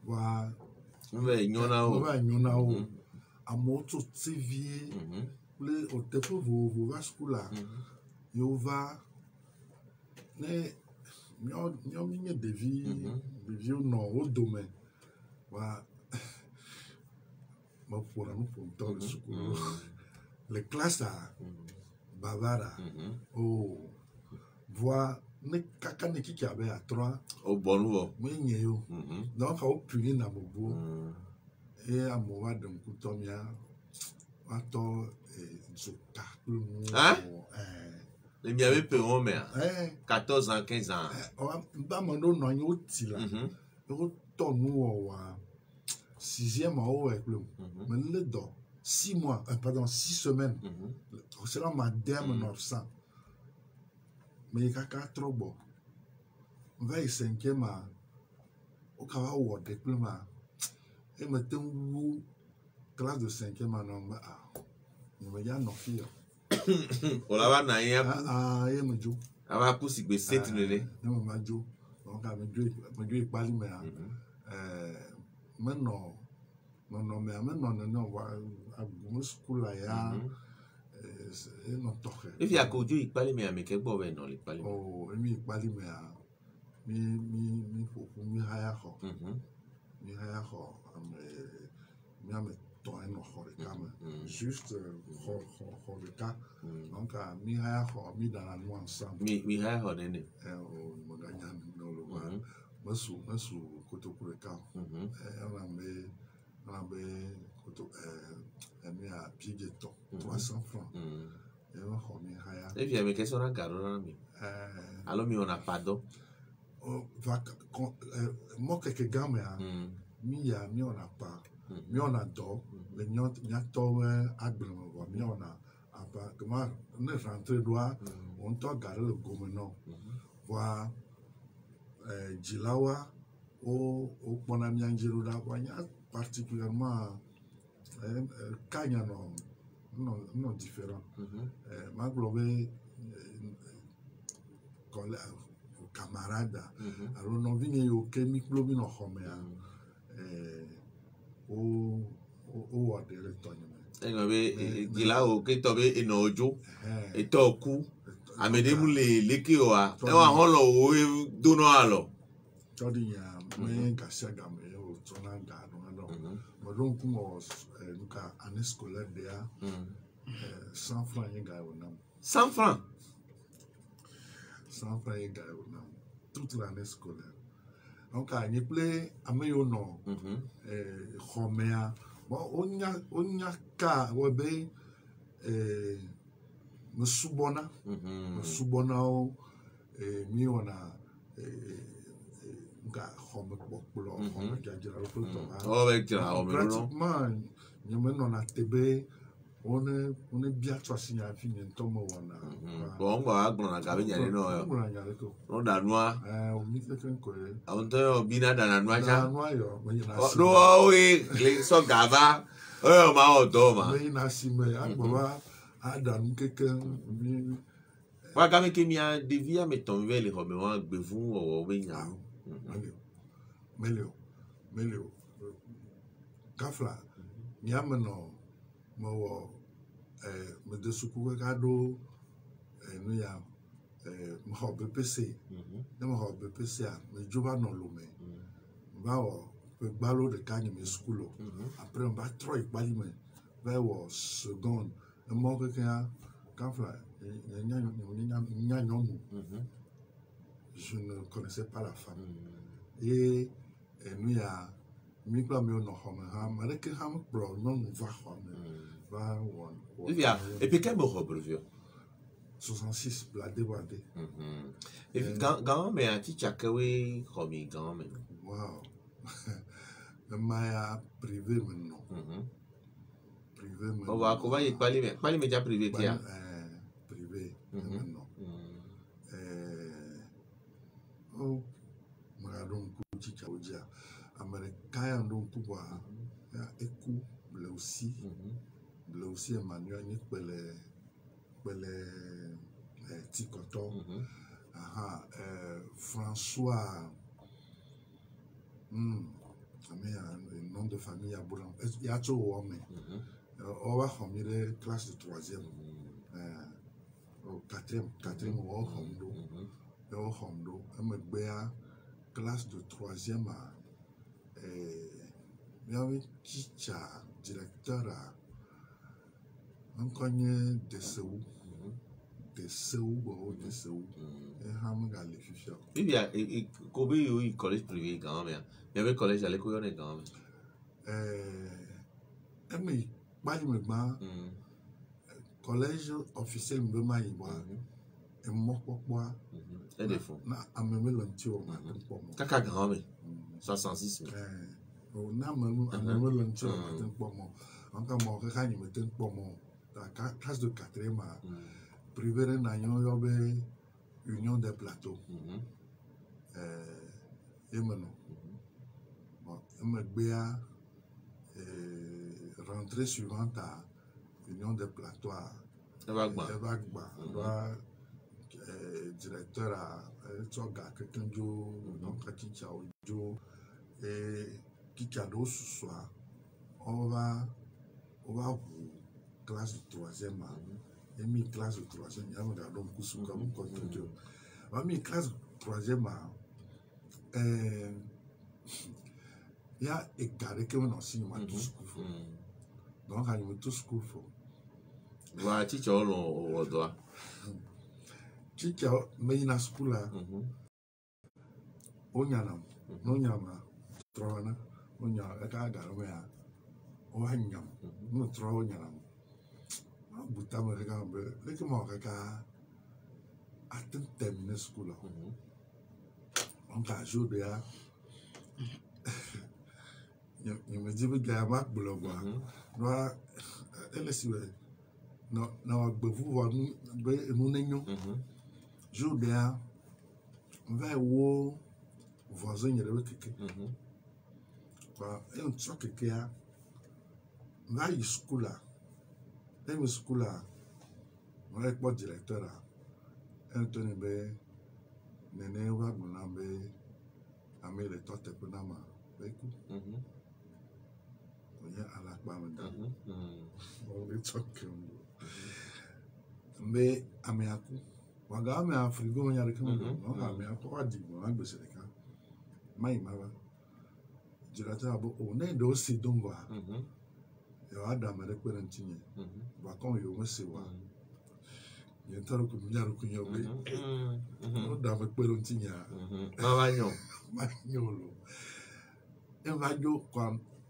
wa nyona o amoto TV le o te fo vo va school la yo va ne nyo mi devi no o domaine wa ma pour nous pour le school les classes bavara o voit ne kaka ne ki avait à 3 au bon nouveau mais nyeyo donc au puni na bobo et à moi de kutomia ato zuka le mi avait peur mais 14 ans 15 ans ba mando no nyo ti la o to nu wa 6e au avec le mais le do 6 mois pardon 6 semaines c'est là madame 900 mais kaka trop bon va 5e au kava wo diplôme et maintenant classe de 5e non mais ya no fille o la va na ya et me jo ava ku sigbe set nele non ma jo donc me jo ipali me maintenant non mais maintenant non wa abu school la ya et non toque if ya ko jo ipali me ameke gbo we no le pali oh mi ipali me mi popo mi haya ho mi ame to no hore kama juste hore ka donc mi haya ho mi dans la nuit ensemble mi haya ho nene o maganya no lo wa masu kotokure ka on be koto mi a pied to 300 francs et on ho mi haya if ya me ke sona garona mi alors mi on a pardon moi quelques gammes mi on a pas mi on a do le mi a to agblemo mi on a pas comment ne rentrer droit on doit garder le gouverneur voir Jilawa au pona mi anjiro da wanya particulièrement kanya non différent ma globé camarade alors non vini yo kemi globi no homea o adere tonye ego be gila o ke to be ino ojo e to ku amede mu le leke o a e wa hon lo o dono alo todi ya me gasaga me o tona ga no mo don ku mo nuka année scolaire de ya 100 francs ye ga o na 100 francs 100 francs ye ga o na toute l'année scolaire donc à n'y plaît à me yo no homea onya ka webe mesubona o mi ona nga home kpokplo home jajira lo to oh avec la pratiquement nyame no na tebe one bia twasi nya fi ni ntomo wana bon ba agbon na gabe nyane no no da noa o mi teken ko e awon bina da na noa ja noa yo me na si no we le so gava ma o do ma me na si me agba ada nkeke mi wa gabe ke mi a devia me ton vele ho me wa gbevu o we nya melio kafla nyame no mo me de suku ka do no ya mo BPC mo BPC a me joba no lo me ba o pe gbalo de ka ni me school après on va trop ipali me ba o second mo ke ka kafla nya nyomu je ne connaissais pas la femme et nous ya mi pa mi no home ha ma le ke ha mo pro no mo va home va won et puis quel beau brevio 66 la débordé et puis quand mais anti chakawe homi quand même wow ma ya privé maintenant privé maintenant on va ko va y parler mais déjà privé tia privé maintenant oh ma donc chicha oja américain donc pouvoir écoute le aussi Emmanuel ni pele tikoto François le nom de famille à Boulan il y a tout homme on va former classe de 3e au 4e au hondo classe de 3e il y avait teacher directeur on connaît de Seou et Hamga les fichiers il y a Kobe eu collège privé quand même il y avait collège à l'école on quand même mais pas collège officiel me mai moi et moi pourquoi et des fonds na ameme lantio ma tempo kaka grand mais 66 o na ameme lantio ma tempo mo encore mo ka ni me tempo mo la classe de 4e ma privé na yo be Union des Plateaux et maintenant bon me bia rentrée suivante à Union des Plateaux Evagba doit directeur à Tsoga Kekenjo donc Kicha Ojo et Kicha do ce soir on va classe de 3e et mi classe de 3e il y a un donc kusuka mon contour on mi classe de 3e il y a égaré que on enseigne moi tout ce qu'il faut donc on a tout ce qu'il faut voilà Chicha on doit Chicha mais na school là onyana no nyama trona onya ka garome ya o hanyam no tro onyana buta me ka be le ke mo ka atten terminer school là on ka jour ya you me dit que ma blogwa no elle si no na gbevu wa nu nenyo jour bien va wo voisin y avait quelque quoi et on sort quelque ya va y school là et school là on est pas directeur là Anthony be nene wa gona be ame le tote pe na ma be ku on y a la pa me da on est choqué mais ame aku waga ame afrigo on y a le kama no ame aku adi mo agbe se ka mai mama directeur abo on est do si dongwa yo adam le pe ntinye ba kon yo mo se wa y taro ku nyaro ku nyobe no da me pe ntinya ma va nyo ma nyolo e va jo kwa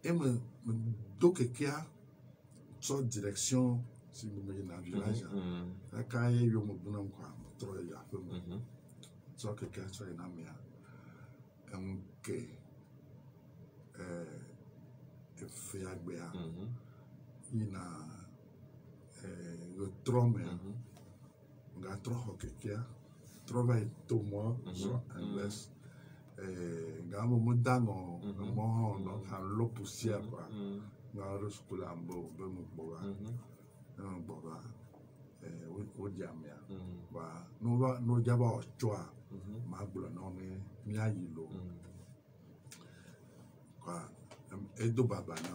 et me do quelqu'un sur direction si vous me dans village là quand il y a mon bonhomme quoi trop il y a peu sur quelqu'un sur une amie donc fait agber il a le trompe nga trop quelqu'un trouver tout moi sur inverse nga mo dango mo no kan lo poussière quoi nga rescula mbo be mo boga boga o diamia wa no jaba o choa ma gbulo no mi ayilo quoi edo baba na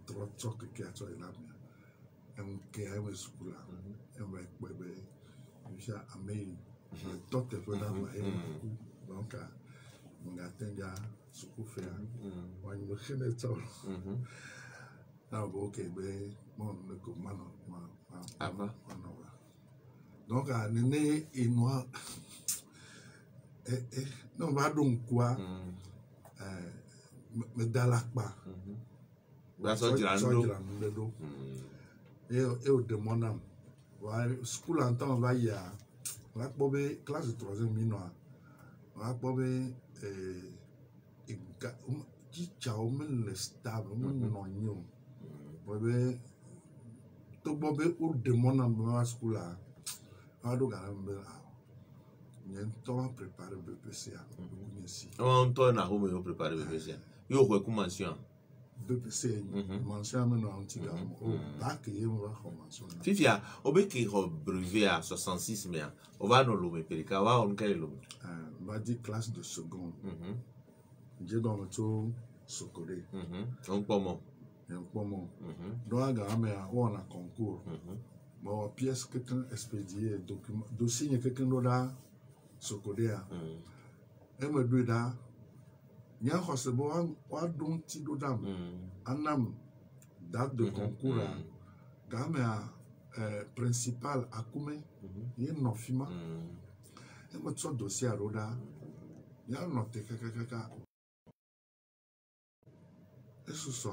trop choc que a cho la mia que a rescula va bebe já amei tote foi na donc nga tenga sukufia wani mkhine tso na bo ke be mon ne ko mano ma ava donc a nene inoa non va donc quoi me dalakpa ba so jirando et au demonam wa school en temps va ya va pobe classe de 3e minoa va pobe qui ciao men le stable men no nyo bobe to bobe o demonam va school a do garambe a nyen to préparer BPCA kunisi on to na ho me préparer BPCA yo ko mention BPCA mention men no antiga o ba ke ye va mention fifia obe ki ho brevet à 66 mais on va no lo me perika wa on kele lo va dire classe de seconde j'ai dans le tour Sokoré un pomo donc aga on a concours bon pièce quelqu'un expédié document dossier quelqu'un d'autre Sokoré et me deux da nya khosebo wa don ti do dam anam date de concours ga principal akume y no fima et me so dossier à roda ya noté kaka et ce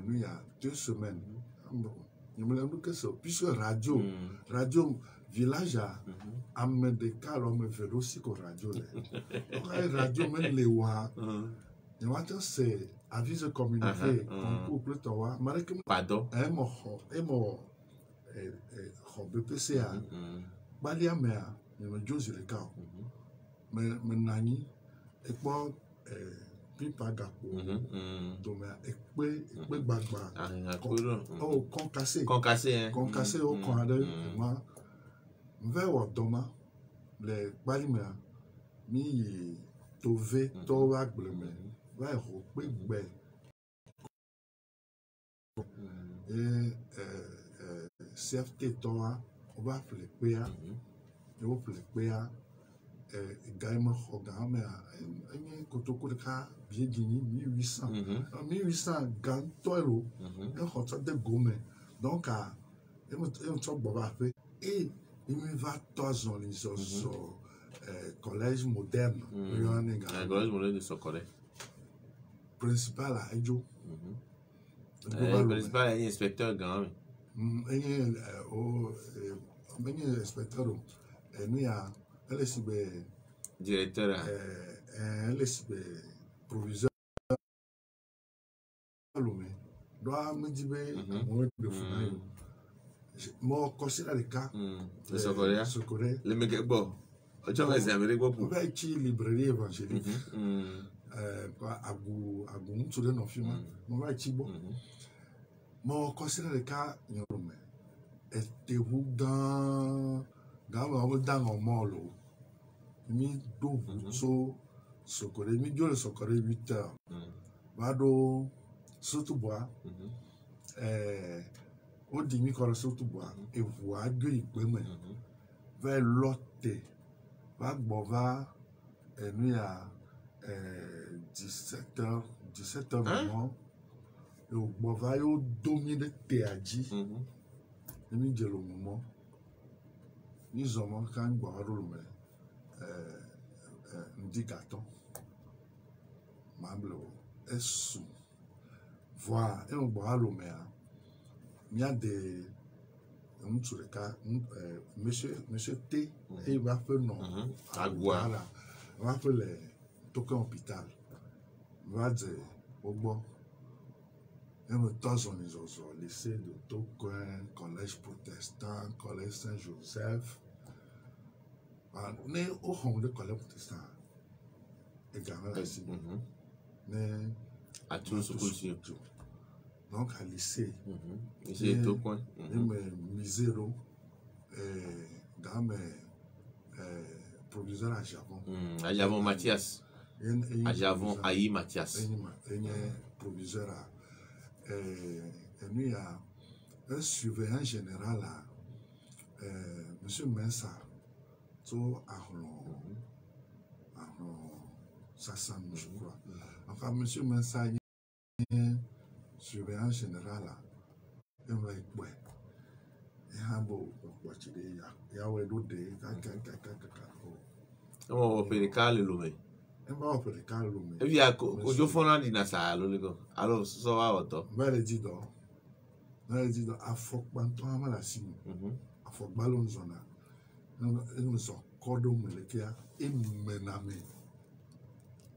nous il y a 2 semaines je me demande que c'est puisque radio village a amené des cas l'homme fait aussi que radio radio même les wa et moi c'est avis communiqué concours plus tard pardon BPCA balia mea me josi le cas me nani et quoi pipa gapo donc ekpe gbagba oh concassé au corps moi vers odoma le balimea mi tove to wa gbleme va ho pe gbe et CFT to wa on va appeler PA et on peut PA gaima khogame un kotoko de ka bien dini 1800 gantoiro un hota de gomme donc à un top baba fait et il me va 3 ans les collège moderne collège moderne de Sokoré principal à Ejo principal est inspecteur grand inspecteur nous a elle directeur elle proviseur l'homme doit me dire moi de fou moi considère le cas de Sokoré le mec bon tu vas essayer quoi pour va être librairie évangélique agu mutu de no fima mo va être bon moi considère le cas nyome et vous dans on molo mi do so Sokoré mi jo le Sokoré 8h va do surtout bois au demi quand surtout bois et voir de ipeme vers l'autre va bova et nous à 17h moment et au bova yo dominer théaji et mi je le moment ils ont quand boire le dit gâteau mablo est sous Voilà, et on boit l'eau, mais il y a des. Sur le cas, monsieur T, et il va faire non. Agua. Voilà, il va faire les tokens hôpital. Il va dire, au bon. Et me tous on les autres, lycée de Toquin, collège protestant, collège Saint-Joseph. On est au fond de collège protestant. Également là, si. Mais. À tout ce coup-ci. Donc, à lycée. Lycée de Toquin. Et me misero. Dans mes proviseurs à Javon. À Javon Mathias. À Javon Aïe Mathias. Et proviseur à. Et nous, il y a un surveillant général là, M. Mensa, tout à Sassan, je crois. Enfin, M. Mensa, il y a un surveillant général là, il va être ouais. Il y a un beau, il y a un d'autres, on peut les caler l'homme. On peut les caler l'homme. Et puis, au jour fondant d'Inasa, alors, ça va autant. On va le dire donc. On va le dire donc, à Fokbanto, à Malassine, à Fokbalon Zona, nous sommes cordons, et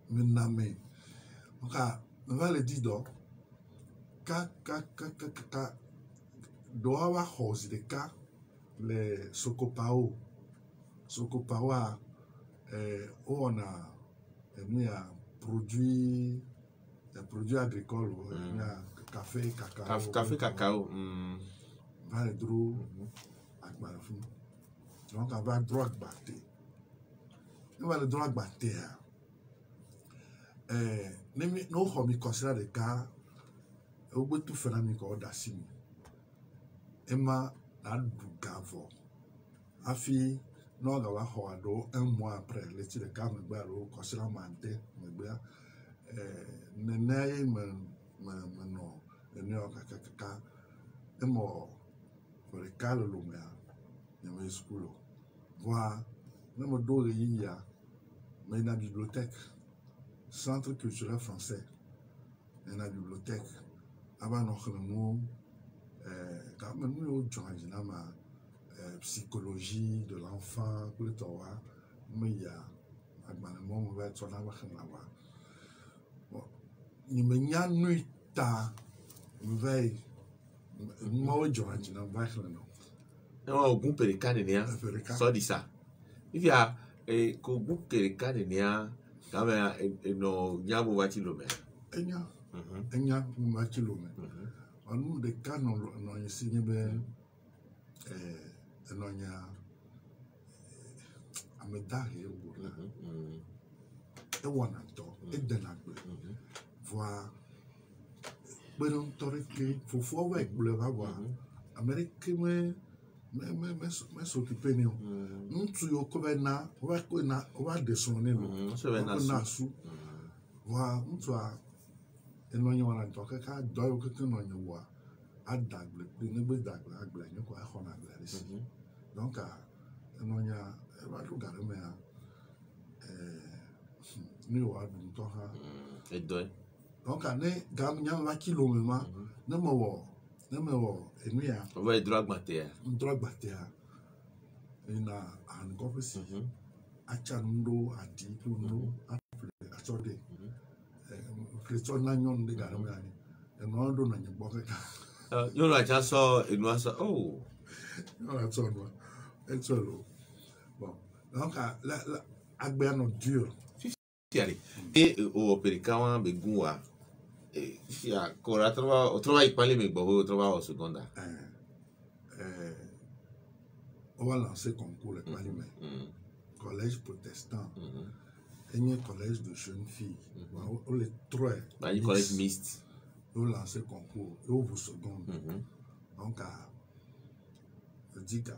menamé. Donc, on va le dire donc, doit hose de cas, les Sokopao, on a produit agricoles, café, cacao. Café, cacao. Va le droit à Barafou. Donc, on va droit battre. On va le droit battre. Nous sommes considérés des cas, au bout de tout phénomène qu'on a signé. Emma n'a du gavo. Afi, nous avons un mois après, les tirs de cas, nous avons considéré manté, nous avons nenaye no eneo kaka emo pour le cas le lumea y a school voir même do ya mais na bibliothèque centre culturel français na bibliothèque avant nous quand même nous joindre ma psychologie de l'enfant pour le toa mais il y a agmanement va être là là ni menya nuit ta veille moi joindre na va là non au groupe de canadiens ça dit ça il y a qu'au groupe de canadiens quand même no nyabo va tilomé enya ma kilomé on nous de canon no ici be no nya amedahe e wana to e denagbe voir bon toreke faut avec le va voir Amérique mais s'occuper nous tu yo ko na va descendre nous na su voir tu a eno nya wana to ka do yo ko no nya wa adagble ne be dagble agble ni ko a khona agble ici donc eno nya va lugar me ni wa dum to ha et deux donc ane gam nya va kilomètre ne me wo enu ya on va droit batter ina an gofisi achando ati kuno achode Christian na nyon de garam ya ni eno ndo na nyebo ka yo la cha so enu asa oh no la so no etolo bon donc la agbe no dur fiari et au perikawa begua ya kora trova ipale me gbo trova o seconda on va lancer concours le parlement collège protestant et un collège de jeunes filles on les trois un collège mixte on lancer concours et au bout seconde donc à diga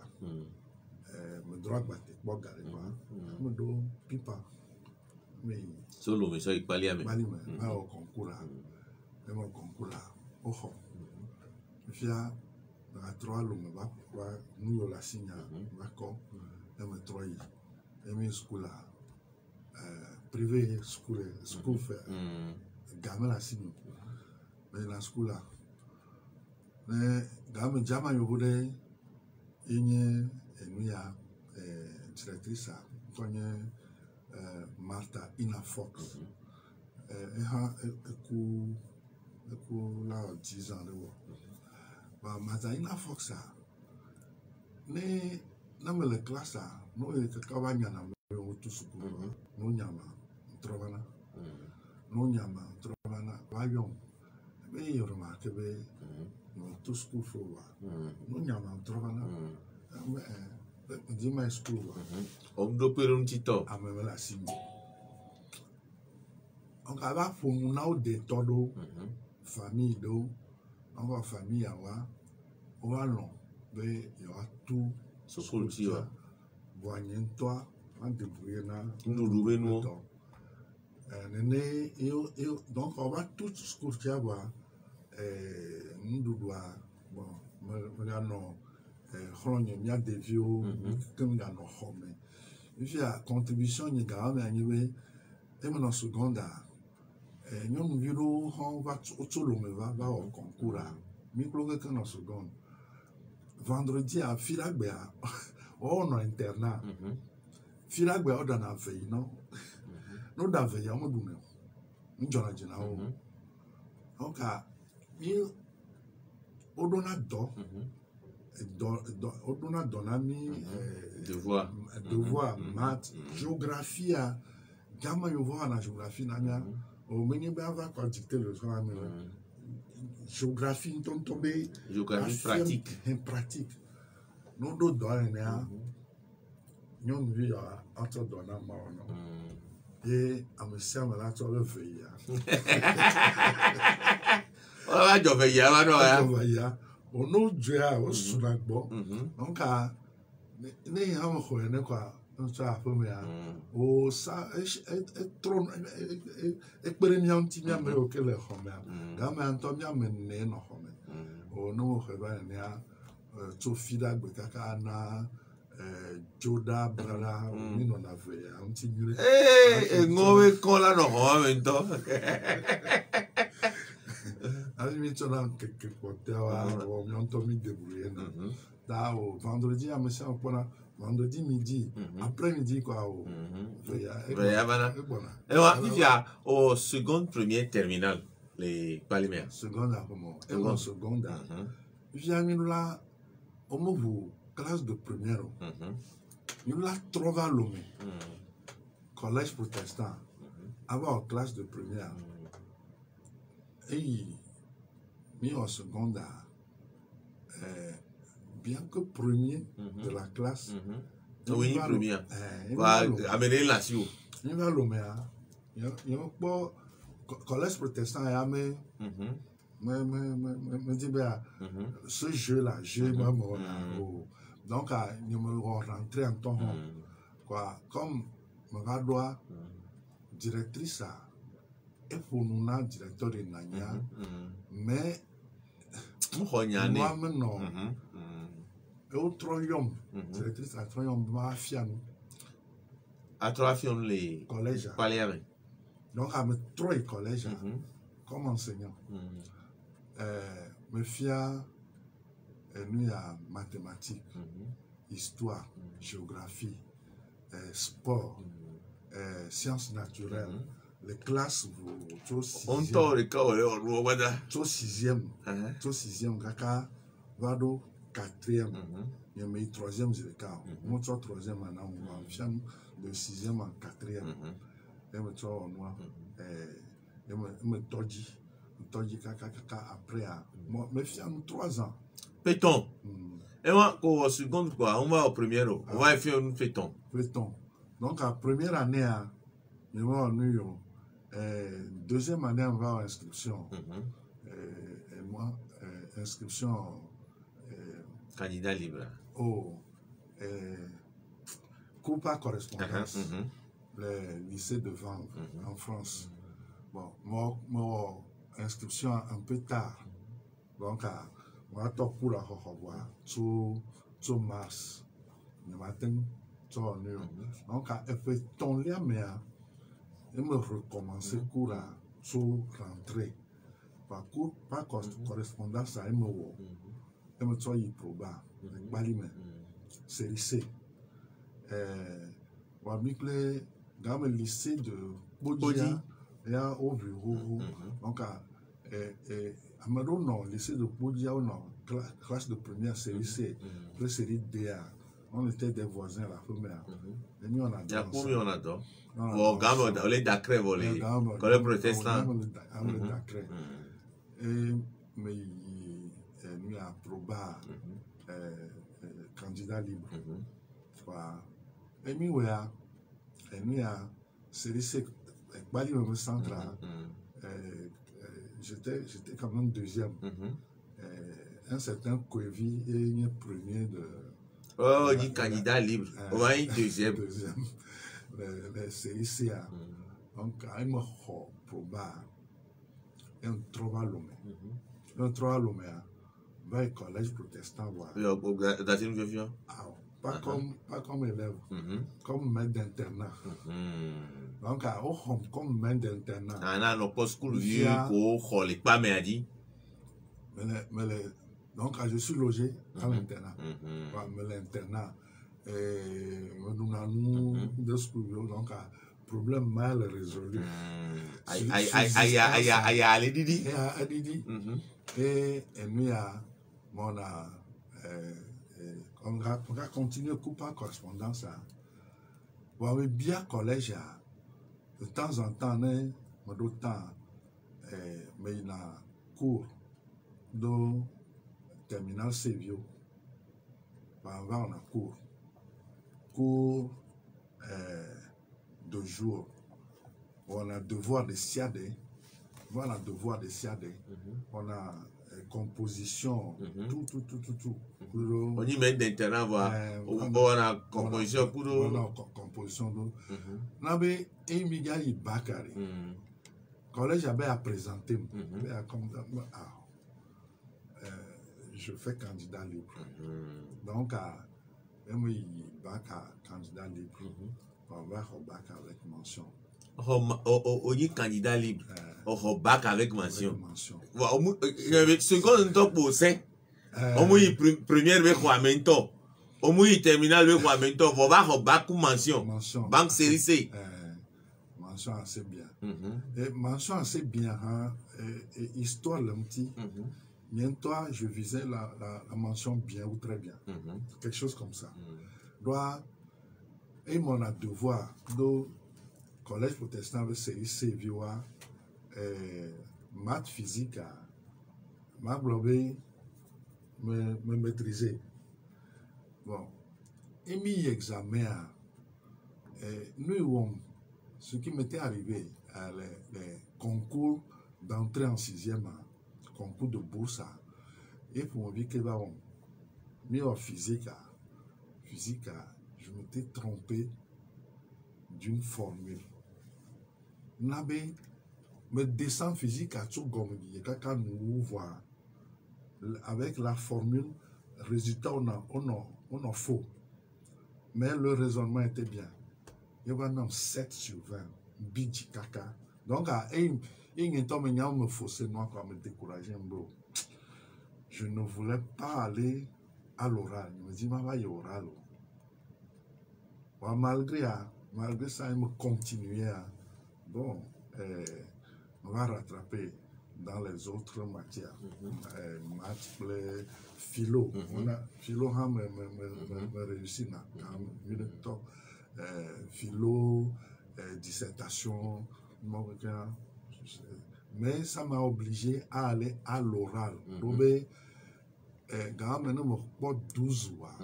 me droit battre pour garder me do pipa mais solo me so ipale ame mais au concours là même au concours là oh fia na trois l'homme va nous la signe d'accord même trois et mes school là privé school fait gamin la signe mais la school là mais gamme jama yobude inye enuya directrice konye Martha Ina Fox eku la 10 ans de wo ba Martha Ina Fox ne na me classe no e ka banya na me to school no nyama trovana no nyama trovana ba yon be yorma ke be no to school for wa no nyama trovana di my school wa do per un tito ameme la simi on va pour na de todo famille do on va famille awa o va non be yo tout school ti wa boanyen toi en débrouiller na ndulu benu nene eu donc on va tout school ti awa ndulu bon me ga no khronye mia de vieux comme ga no home il a contribution ni ga me anyiwe e mo no seconda nyɔnu vi ɖewo hã va tso lome va wɔ concours mi kplo keke nɔ seconde vendredi fi la gbea wɔnɔ internat fi la gbea woɖana aveyi nɔ no ɖa aveyi wo meɖu ne o ŋdzɔna dzina wo ɔka mi woɖona dɔ woɖona dɔ na mi devoir maths géographie gama yovo na géographie na mia au menu va quoi dicter le soir géographie tombé géographie pratique non do do ena ñom vi ya auto do na ma ono et amesia me la to le veya wa jo veya ma no ya ono dra o suna gbo donc ne ya mo ko ne kwa nso afome ya o sa tron experience ti mia me o kele home ga me anto mia me ne no home o no ho ba ne ya to fida gbe kaka na joda brala mi no na ve ya nti nyure ngowe kon la no home nto ali mi to na ke pote wa o mi onto mi débrouiller na da o vendredi a me sa pona vendredi midi, après-midi quoi. Il y a au seconde, première, terminale, les palimères. Seconde, comment? Et en seconde, il y a là, au niveau classe de première, il y a trois l'homme, collège protestant, avant classe de première. Et il y a en seconde, bien que premier de la classe. Oui, premier. Va amener la sio. Il va l'homme. Il y a pas collège protestant et me dit bien ce jeu là, jeu donc il me rentrer en temps quoi comme me doit directrice et pour nous na directeur de Nanya mais moi maintenant et au troisième, directrice à troisième, ma fille à troisième les collèges. Donc à me trois collèges comme enseignant. Me fille nous a mathématiques, histoire, géographie, sport, sciences naturelles. Les classes au sixième, kaka vado quatrième, il y a mes troisième zéro mon troisième année, on va de sixième en quatrième, et me trouve en noir, et me toji kaka après moi me fille 3 ans. Péton. Et moi au second quoi, on va au premier, on va faire un péton. Donc à première année, il va en New York. Deuxième année, on va en inscription. Et moi, inscription. Candidat libre. Cours par correspondance. Le lycée de Vanves en France. Bon, moi, inscription un peu tard. Donc, moi, je pour la revoir. Tout mars. Le matin, tout en New York. Donc, elle fait ton lien, mais. Je me recommence cours à rentrée. parcours par correspondance à MO. MO y proba. Balime. Série C. Wabikle, dans le lycée de Bodja, il y a au bureau. Donc, Amado, non, lycée de Bodja, non, classe de première série C, puis série D. On était des voisins à la première. Et nous, on a Ya dansé. combien on adore? Bon, gamme, on est d'acré volé. Quand les protestants. On est d'accord. Et mais nous a proba candidat libre. Voilà. Et nous a série C, Bali au centre. J'étais quand même deuxième. Un certain Kouevi est un premier de. Oh, il candidat libre. Ouais, deuxième. Les séries C. Donc, il m'a proba un trois lomé. Un trois lomé. Va au collège protestant. Pas comme élève, comme maître d'internat. Donc, comme maître d'internat. Ah, non, pas school vieux, pas mais a dit. Donc, je suis logé à l'internat. Mais l'internat, nous avons deux schools, donc, problème mal résolu. Aïe, allez, Didi. Et nous, on va continuer coup par correspondance. On va bien collège. De temps en temps, mais il y a cours de terminal Sévio. On a cours de jour. On a devoir de SIAD. On a devoir de SIAD. On a composition, tout. On y met d'internat, on a composition pour on a composition. Nabe Emigali Bakari. Collège avait à présenter. Je fais candidat libre. Donc, candidat libre. On va au bac avec mention. On y candidat libre. Au bac avec mention. Seconde top pour ça. On y première avec Wamento. On y terminale avec Wamento. On va au bac ou mention. Banque série C. Mention assez bien. Et mention assez bien. Histoire le petit. Bientôt, je visais la mention bien ou très bien. Quelque chose comme ça. Et mon devoir de collège protestant avec série C, vioa, maths physique, ma globé me maîtriser. Bon, et mis examen, nous, ce qui m'était arrivé, les concours d'entrée en sixième, concours de bourse, et pour me dire que là, mis en physique, je m'étais trompé d'une formule. N'avait me descend physique à tout comme quand nous voit avec la formule résultat on a faux, mais le raisonnement était bien. Il y a 7 sur 20 bidji kaka. Donc il me forcer moi pour me décourager un peu. Je ne voulais pas aller à l'oral. Je me dis ma va y oral. Malgré ça, il me continuait à bon, on va rattraper dans les autres matières. Maths, philo. Philo me réussit philo, dissertation, mais ça m'a obligé à aller à l'oral. Quand même, je me 12 mois.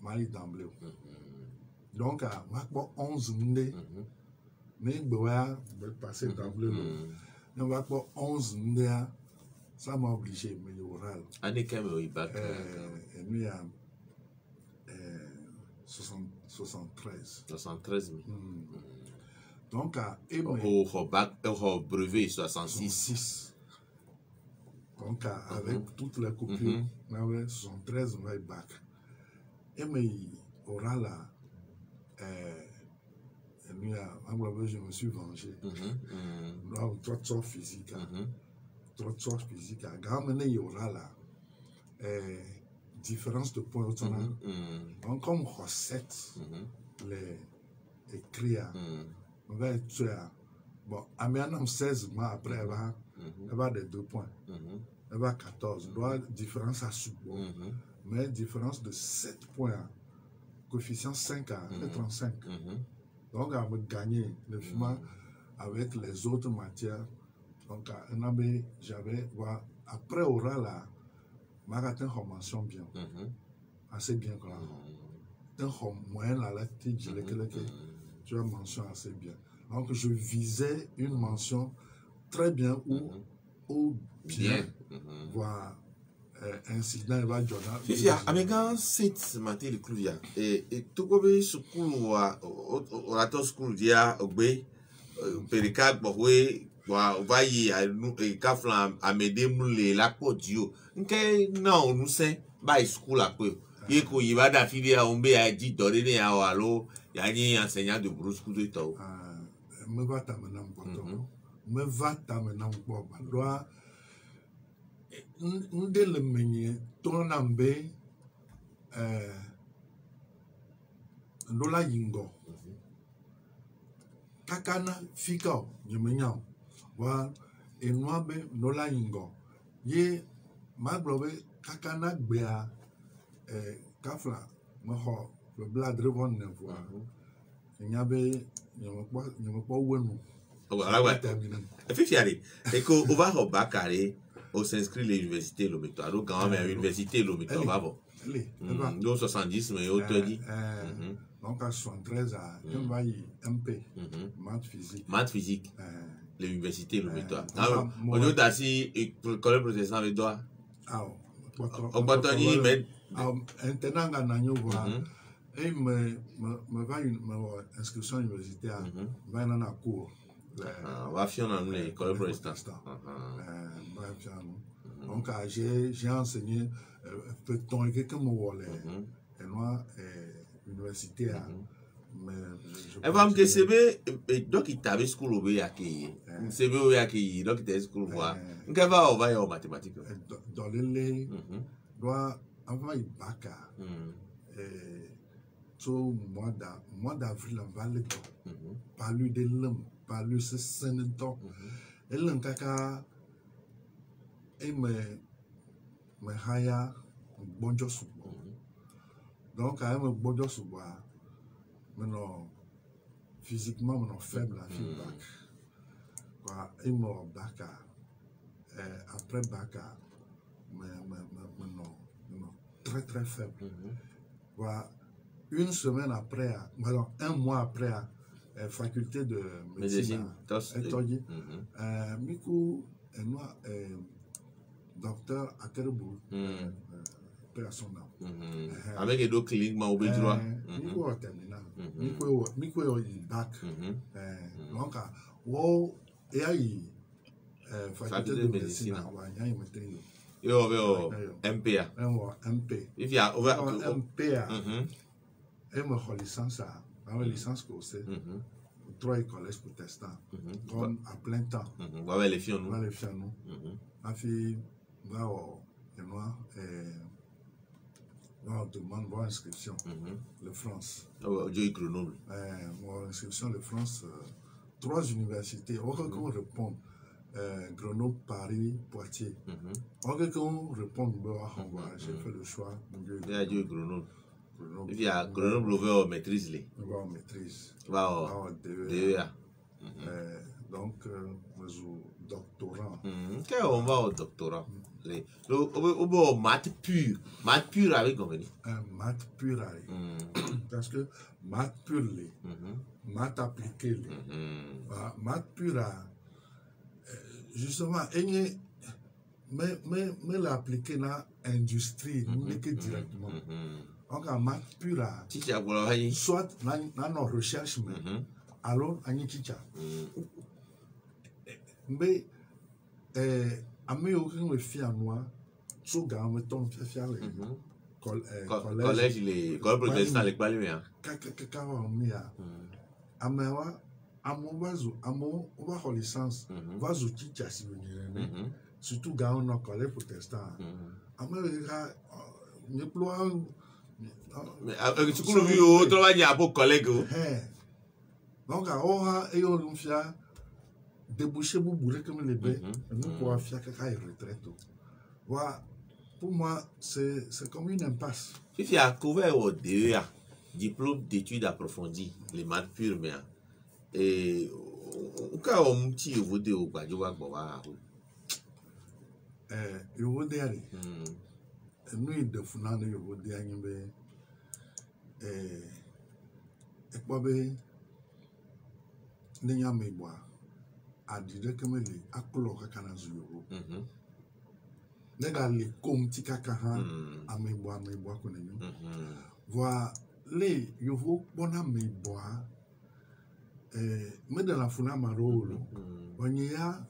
Maï d'emblée. Donc, je 11 mois. Mais je vais passer d'emblée. Je vais 11 mois. Ça m'a obligé, mais l'oral. Année quand même, il bac. Et nous, il y a 73. 73 000. Donc, au bac, au brevet, 66. Donc, avec toutes les coupures, on avait 73, on avait bac. Et mais, oral, nous, je me suis vengé. Trop physique. Trop physique. Quand il y aura là, différence de points. Donc, comme recette, les écrits, on va être bon, à maintenant 16 mois après, elle va de 2 points. Elle va 14. Donc, différence à sous. Mais différence de 7 points. Coefficient 5 à 35. Donc, à me gagner le FIMA avec les autres matières. Donc, j'avais, après oral, là, je une mention bien. Assez bien, quoi. Moyen, là, tu as mention assez bien. Donc, je visais une mention très bien ou bien. Voilà. Incident va journal. Fifia, amiga sit maté le cluvia et tout comme school ou rato school dia ogbe perika gbowe wa yi e ka flan amede mule la podio nke na onu se by school ape ye ko yi ba da filia on be a di dore ni a wa lo ya ni enseignant de brousse school de to me va ta maintenant poto me va ta maintenant bo ba ndé le menye tonambe ndola yingo kakana fika nyemenya wa enwabe ndola yingo ye maglobe kakana gbea kafla moho le bladre von nevo nyabe nyempo wenu voilà ouais Fifia et ko on va bakare on s'inscrit à l'université Lomito. Alors, quand même, à l'université Lomito, bravo. Donc, 70, mais on te dit. Donc, à 73, on va y MP, maths physique. Maths physique, l'université Lomito. On dit aussi, le collège protestant avec toi. On va te dire, mais. Maintenant, et me va une inscription universitaire, va dans la cour. On va faire dans l'école protestante. Donc, j'ai enseigné peut-on que moi et moi université elle va me dire donc il t'avait school au béaki c'est au béaki donc il school voir qu'elle va en mathématiques dans les doit avoir une bac tout mois d'avril en Valais par lui de l'homme par lui ce sénateur et l'encaka et me haya bonjo subo donc à me bonjo subo maintenant physiquement mon faible la feedback quoi et mon bac après bac maintenant très très faible voilà une semaine après alors un mois après faculté de médecine Miku et moi docteur Akerubu paix à son nom avec les deux cliniques ma obédroit Miku au terminal Miku au bac donc wow et aïe faculté de médecine yo MPA MP if ya MPA et ma licence ma licence que c'est 3 collèges protestants comme à plein temps on va les filles nous ma fille va et moi on demande mon inscription le France Grenoble mon inscription le France 3 universités on répond Grenoble, Paris, Poitiers. On répond j'ai fait le choix il y a Grenoble il y a Grenoble ouvert maîtrise les maîtrise DEA donc doctorant quel on va au doctorat au maths pur avec convenu maths pur parce que maths pur maths appliqué maths pur justement mais l'appliquer dans l'industrie nous n'est que directement donc en maths pur soit dans nos recherches alors on y chicha mais amé aucun me fie à moi sous gamme ton fier collège les collèges protestants les balles kaka mia amewa amewo va zu amewo va xɔ licence va zu teacher si wònyi nene surtout gawo nɔ collège protestant ame ha nyekplo sukuruviwo trɔ va nye abo collègue o. donc awo hã eyo nufia débouché bubu ɖeke mele be nukua fia kaka yi retraite o wa pour moi c'est comme une impasse. Fifia couvert au DEA diplôme d'études approfondies les maths pures mais et o ka o mti o vode o gbajo wa gbo wa ho yo vode ari nu ide funa no yo vode anyi be ekpo be nenya mebwa adide kemele aklo kaka na zuyo nega le komti kaka ha amebwa ko nenyo voa le yo vo bona mebwa me dans la funa marolo onye ya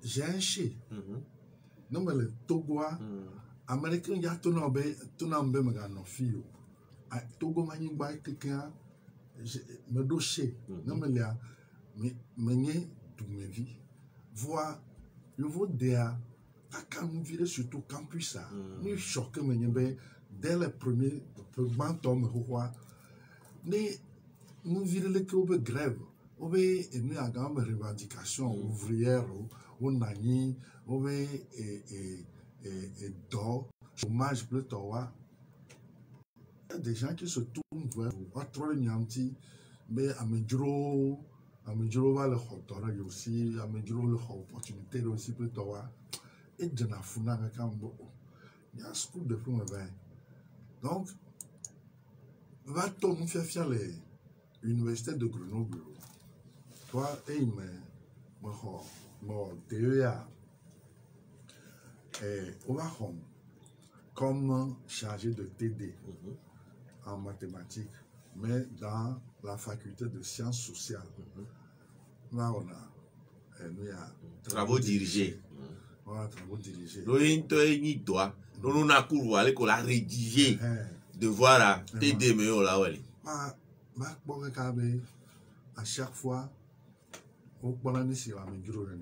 jenshi no me le togwa american ya to na be me ga no fio togo manyi gba keke me do she no me le me nye tu me vi voir yo vo dia aka nous virer surtout campus ça nous choqué me nye dès le premier tome roi ni nous virer le que grève ou bien nous a quand même revendication ouvrière ou nani ou bien et d'or chômage plutôt wa des gens qui se tournent vers pas trop nyanti mais amejuro va le hotora aussi amejuro le opportunité aussi plutôt wa et de na funa quand il y a school de plus donc va tout nous faire les Université de Grenoble. Toi, et mon DEA comme chargé de TD en mathématiques, mais dans la faculté de sciences sociales. Là, on a travaux dirigés. Voilà, travaux dirigés. Nous avons rédigé devoir à TD, mais on l'a oublié. À chaque fois, on prend sur la mesure de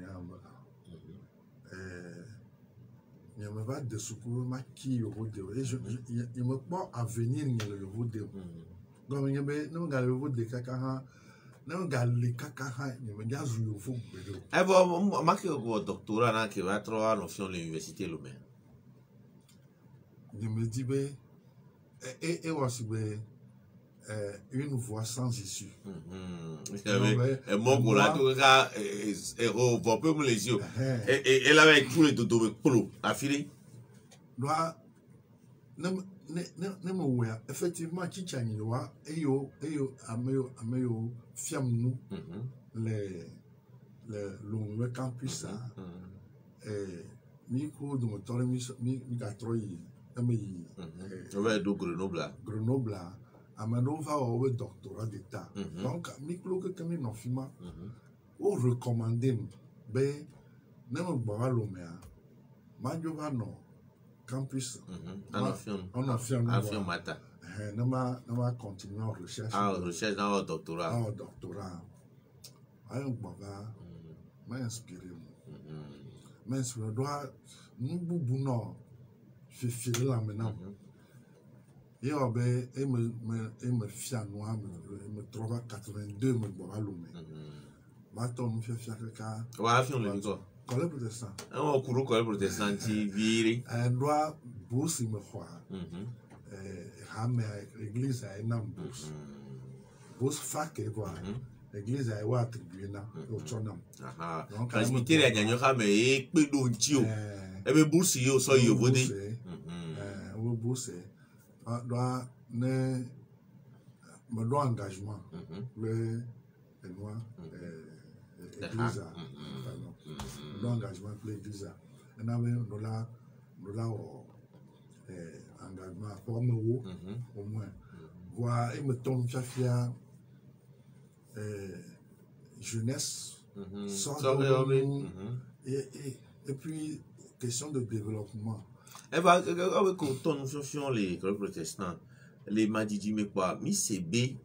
il n'y a pas de secours qui et je me pas à venir le rodeo. Donc il y a non gal de caca non gal les caca il me gaz au fond. Eh bon, ma que au doctorat là qui va trouver l'option l'université Lomé. Je me dis ben et aussi ben une voie sans issue. Et mon gola, tout ça, et revoper mon les yeux. Et là, avec tous les dodos, polo, affilé. Doit, ne me effectivement, qui tient le roi, et yo, ameyo, fiam nous, le campus, et Nico, de mon tour, mi gatroy, Grenoble. Amanova au doctorat d'état. Donc, micro que comme une firme, ou recommander, ben, n'aime pas l'homme, Majova no, campus, on affirme, matin. N'a continuer en recherche. Recherche dans le doctorat. Ah, doctorat. Ayons baba, m'inspiré. M'inspiré, doit, nous boubounon, fait filer là maintenant. Et il me fia noir, me trouve 82, me boit l'homme. Maintenant, me fait fier quelqu'un. Ouais, fion le micro. Collègue protestant. On court au collège protestant, qui vire. Un droit, bourse, il me croit. Ramé, l'église a une bourse. Bourse fac et voir. L'église a eu attribué au tonam. Donc, quand je me tire à gagner, mais peu d'ontio. Et bien, bourse, yo, so yo, voté. Bourse. Doit ne me doit engagement le noir église pardon doit engagement pour l'église on a même dollar engagement pour me au moins voir et me tombe fier jeunesse et puis question de développement. Eh bien, avec ton notion les protestants, les madidi mais quoi, mi CB,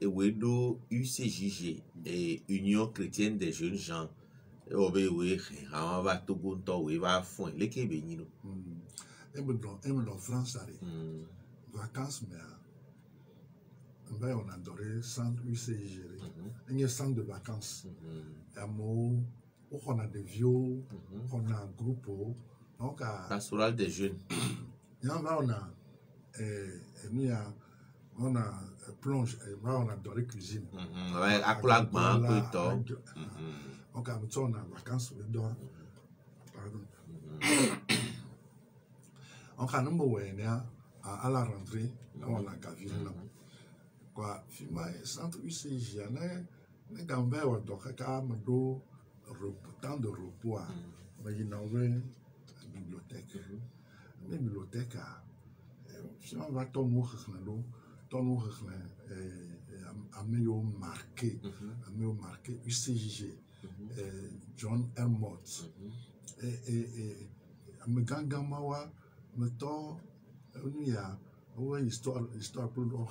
Ewedo UCJG et Union chrétienne des jeunes gens. Obe we ha va Togo nto we va fon le ke be nyino. Et me dans France allez. Vacances mais on a adoré centre UCJG. Il y a centre de vacances. On a des vieux, on a un groupe, donc pastoral des jeunes. On a plonge, on a doré cuisine. À quoi un peu tôt. Donc on a vacances pardon. On a nous à la rentrée, on a gavé là. Quoi, finalement centre UCJ, ne gambe wa doka me do temps de repos, mais il y a une bibliothèque. Une bibliothèque, finalement va ton a meilleur marqué, UCJ, John R. Mott, et me gangamawa, me to, il y a une histoire plus longue.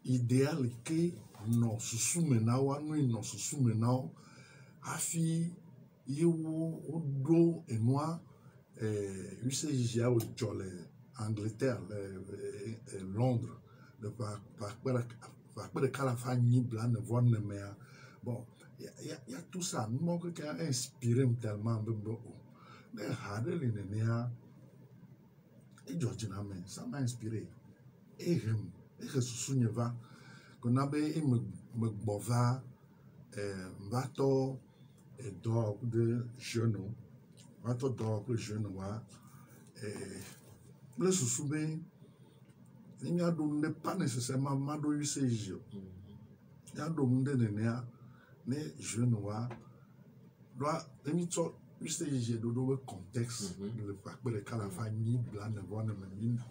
Idéal que non sous-menao, nous non sous-menao, afi yewo odo et moi, UCJ au Jolly, Angleterre, Londres, de par de Calafani, blanc, voir ne mer. Bon, il y a tout ça. Nous manque qu'à inspirer tellement. Mais Hadel l'inénéa et Georgina, ça m'a inspiré. Et je me souviens qu'on avait me bova, vato et d'or de genou, vato d'or de genou, le sous-soubé, il n'y a pas nécessairement mado UCJ. Il y a des genoux, doit UCJ de contexte, le parcours de Calafani, blanc, de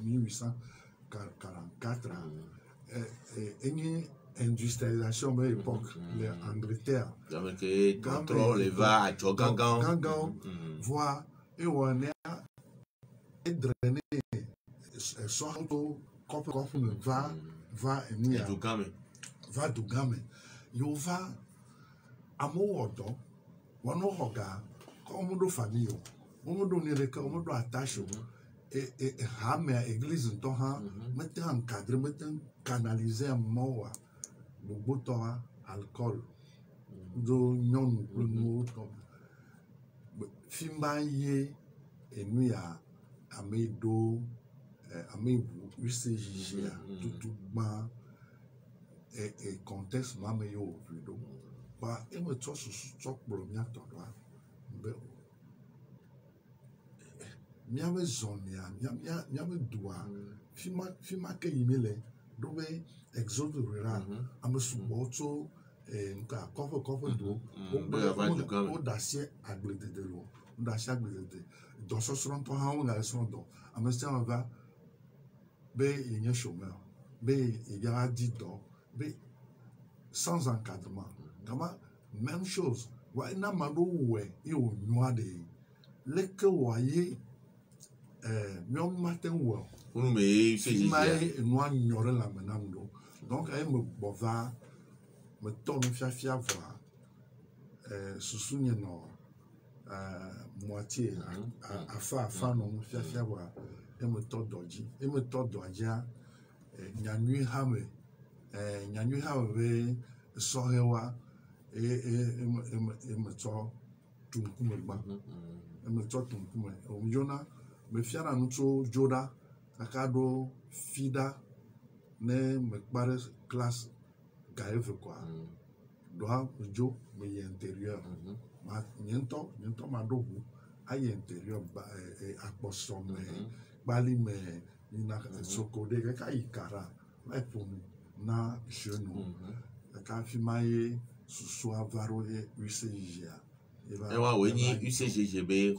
1844, et une industrialisation de l'époque, l'Angleterre. Donc, contrôle va à Gangan, voit, et on est drainé, soit va Dugame. Yo va amowodo, wano hoga, comme do famille, on do nireke, on do attache, et hame à église, mettez encadré, mettez canalisé à mowa, bobotoa, alcool, do nyon, le mot, Fimbaye, et nous à Amedo, Amebu, UCJ, tout bas, et contexte, ma meilleure vidéo. Bah, et me tue sur le mien, toi, miame zonia, miame doua, fima ke imele, dobe exode rural, ame suboto, nka cover do, o dacier agledede lo, o dacier agledede. Dans ce sens, on a le son do, ame se on va, be il y a chômeur, be il y a 10 do, be sans encadrement. Comment même chose, wa ina mado we, et au noir de, leke waye. Mion matin ou mais noir ignorer la menando. Donc elle me bova me tourne fia voir sous souvenir nord moitié à fa non fia voir et me tourne doji et me tourne doja nyanu hame sorewa et me tourne tout me tourne au Jona. Me fiara nuto joda kakado fida ne me pare classe gaeve quoi doa jo me y intérieur ma niento ma dobu ay intérieur aposo me bali me ina sokode ka ikara la pour na genou ka fi maye susu avaroye UCJ. Et moi, oui, UCGB,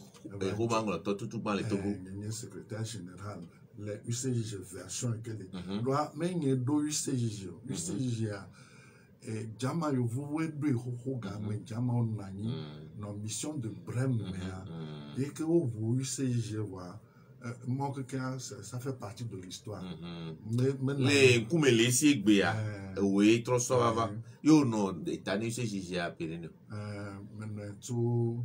Roubangla, tout dans les Togo. Le secrétaire général, le UCG version que les doit mener do UCG, et Jama yo vous êtes hoga mais Jama on nani, nos mission de Brême, et que vous UCG voit Moi, quelqu'un, ça fait partie de l'histoire. Les Koumele Sigbea, oui, trop ça yo no, t'as eu ce j'ai appelé. Maintenant, tout,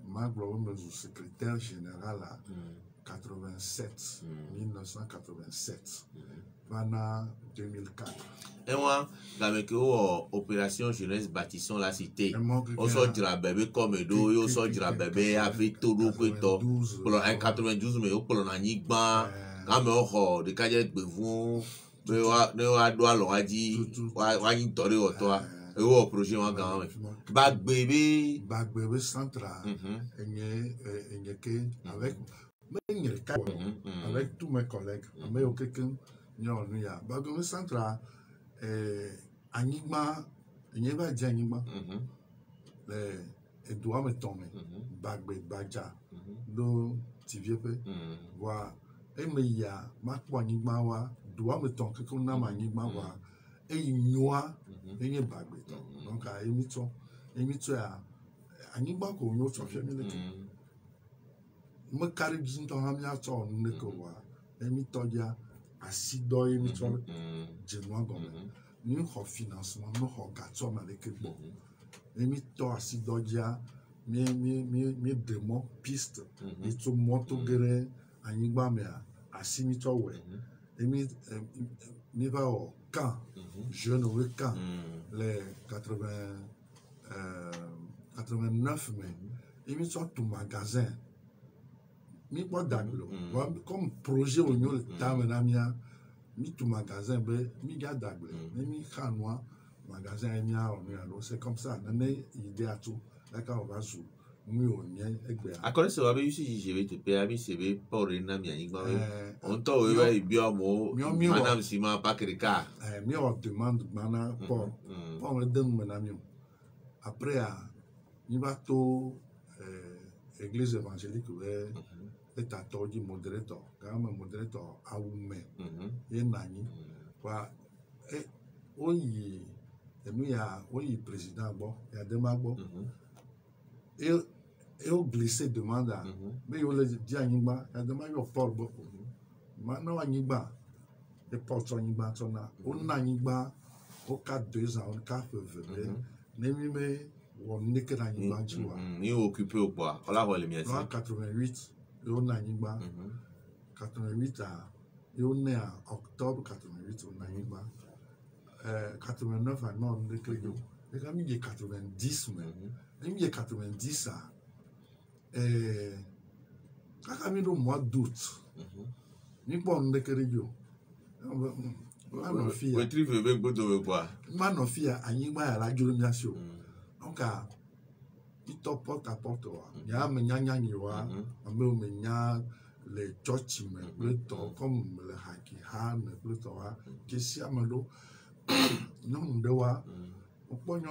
ma gloire, secrétaire général à 87, 1987, pendant 2004. Et moi, avec opération jeunesse bâtissons la cité. On sort de la bébé comme do, on sort de la bébé avec tout le monde. Pour en 92, mais pour en Anigba, quand on de Kajet Bevon, ne wa doit l'on dit, wa y toré au toi. Et au projet en gagne. Back baby central, avec tous mes collègues, mais quelqu'un n'y a Back baby central, Anigma, il n'y a pas d'Anigma, les doigts me tombent, Back baby Baja, do TVP, voilà, et mais il y a ma Anigma wa, doigt me tombe, quelqu'un n'a pas Anigma wa, et il y a une bague. Donc, à émission, Anigba ko yo so family to mo carry jin to ham ya to ne ko wa emi to ya asido emi to jenwa go ni ho financement no ho ga to ma le ke bo emi to asido ya mi demo piste ni to moto gere Anigba me asimi to we emi mi va au camp jeune au camp les 89 mai, il me sort tout magasin. Mi pas d'aglo. Comme projet au niveau de Tamenamia, mi tout magasin, mi garde d'aglo. Mi canois, magasin mia, c'est comme ça. N'ai idée à tout. Là quand on va sous, mi on y est. À quoi ça va bien si je vais te payer, mi c'est bien pour une amie. On t'a ouvert bien mot. Madame Sima pas que le cas. Mi on demande mana pour me donner mon ami. Après il va tout église évangélique est à toi du modérateur quand même modérateur a oumé et nani quoi et oui et nous y président bon il y a des magos et au glissé demande mais il le dit à Nigba il y a des magos Paul beaucoup maintenant à Nigba et Paul son Nigba son a on a Nigba au 4-2 ans on 4 fevraier mais on n'est que dans Nigba tu vois ni occupé ou quoi voilà les miens 88 et on a Nigba 88 à et on est en octobre 88 on a Nigba 89 à non on est que et quand il y a 90 mais il y a 90 à quand il y a au mois d'août ni pas on est que Manofi a Anigba à la Jolimiasio. Donc, il te porte à porte. Il y a un nyanya niwa, les church, comme le haki, le toa, qui s'y amelo. Non, de wa, au point de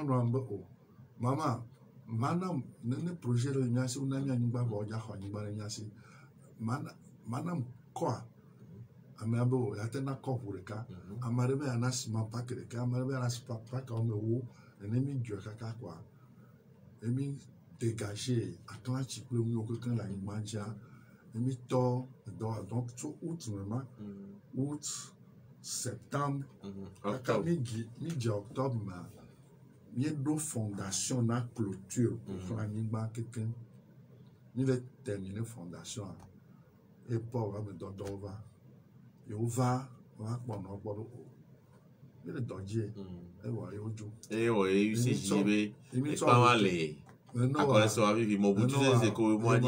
Maman, madame, ne projet de Niasi ou Nanya Niba, Boya, Honiba Niasi. Madame, quoi? Amabo, il y a un accord pour le cas. Amarebe a nasima pas que le cas. Amarebe a nasima pas comme où l'ennemi du caca quoi. Emi dégagé Atlantique le mieux que quand la imagine. Emi tort donc tout août même. Août, septembre, octobre. Midi octobre ma. Il y a deux fondations na clôture pour Anigba quelqu'un. Il va terminer fondation. Et pour va me donner on va prendre le danger et voilà et oui c'est JB et pas mal à quoi ça va vivre mon bout c'est que moi dit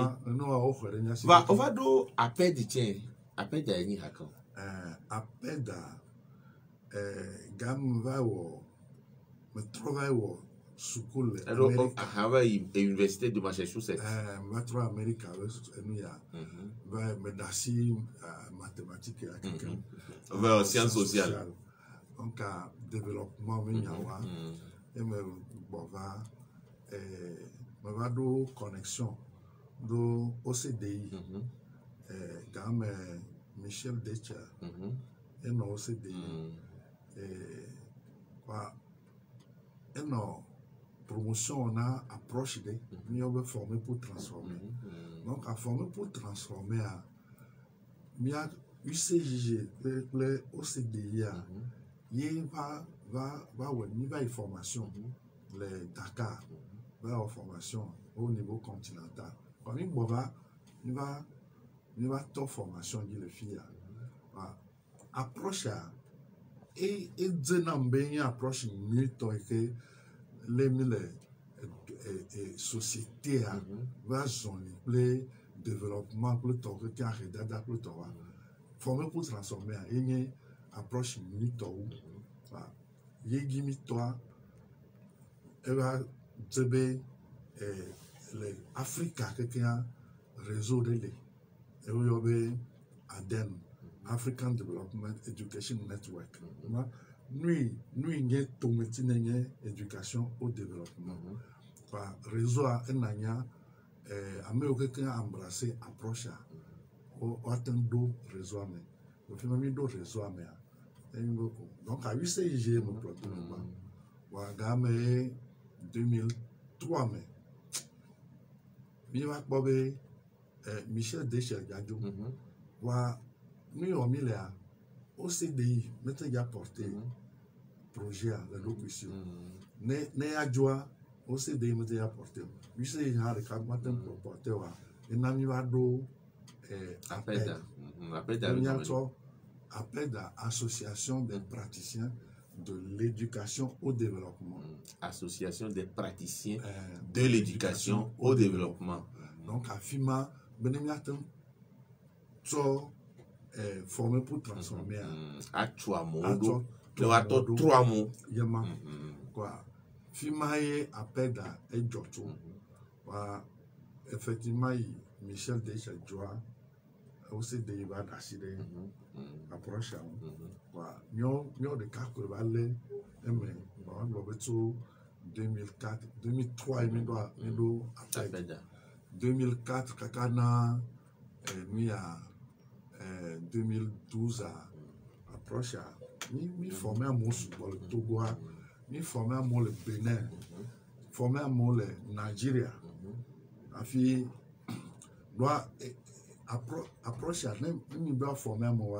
va on va do appel de tiens appel d'année hakon appel da gam va au me travaille au school à l'université de Massachusetts Metro America nous ya va me dasi mathématiques et quelqu'un vers sciences sociales donc à développement venyawa et me bova me va do connexion do OCDI gam Michel Decha et no OCDI quoi et no promotion on a approche de nous on veut former pour transformer donc à former pour transformer mia UCJG le OCDI il va une formation les Dakar va avoir formation au niveau continental quand il va toute formation de les filles approche et une approche mieux que les sociétés va zoner le développement pour le temps que tu as redada pour le temps former pour transformer une approche mieux yegimi toi va dire les Africa quelqu'un réseau de les et ADEN African Development Education Network nous n'y tombé éducation au développement par réseau à un américain embrassé approche au atteindre réseau mais au final il doit réseau mais donc à UCIG mon produit Ouagame 2003 mais il va pas Michel Deschel-Gadjo wa nous on mis là au CDI maintenant il a porté projet à la locution ne adjoint au CDI maintenant il a porté lui c'est il a le cadre maintenant porté wa et n'ami va do appel association des praticiens de l'éducation au développement. Association des praticiens de l'éducation au développement. Donc, à FIMA, Benemiatem, formé pour transformer. À trois mots. Trois mots. Yama. Quoi. FIMA est appel à Edjoto. Effectivement, Michel Deschel-Joa, aussi des Ivan Assiré, approche. Nous de cas que valait, mais on va 2004, 2003, il doit appel. 2004, Kakana, nous à 2012 à approche. Nous formé un mot sur le Togo, nous formé un mot le Bénin, formé un mot le Nigeria. Afi doit approche même nous doit former un mot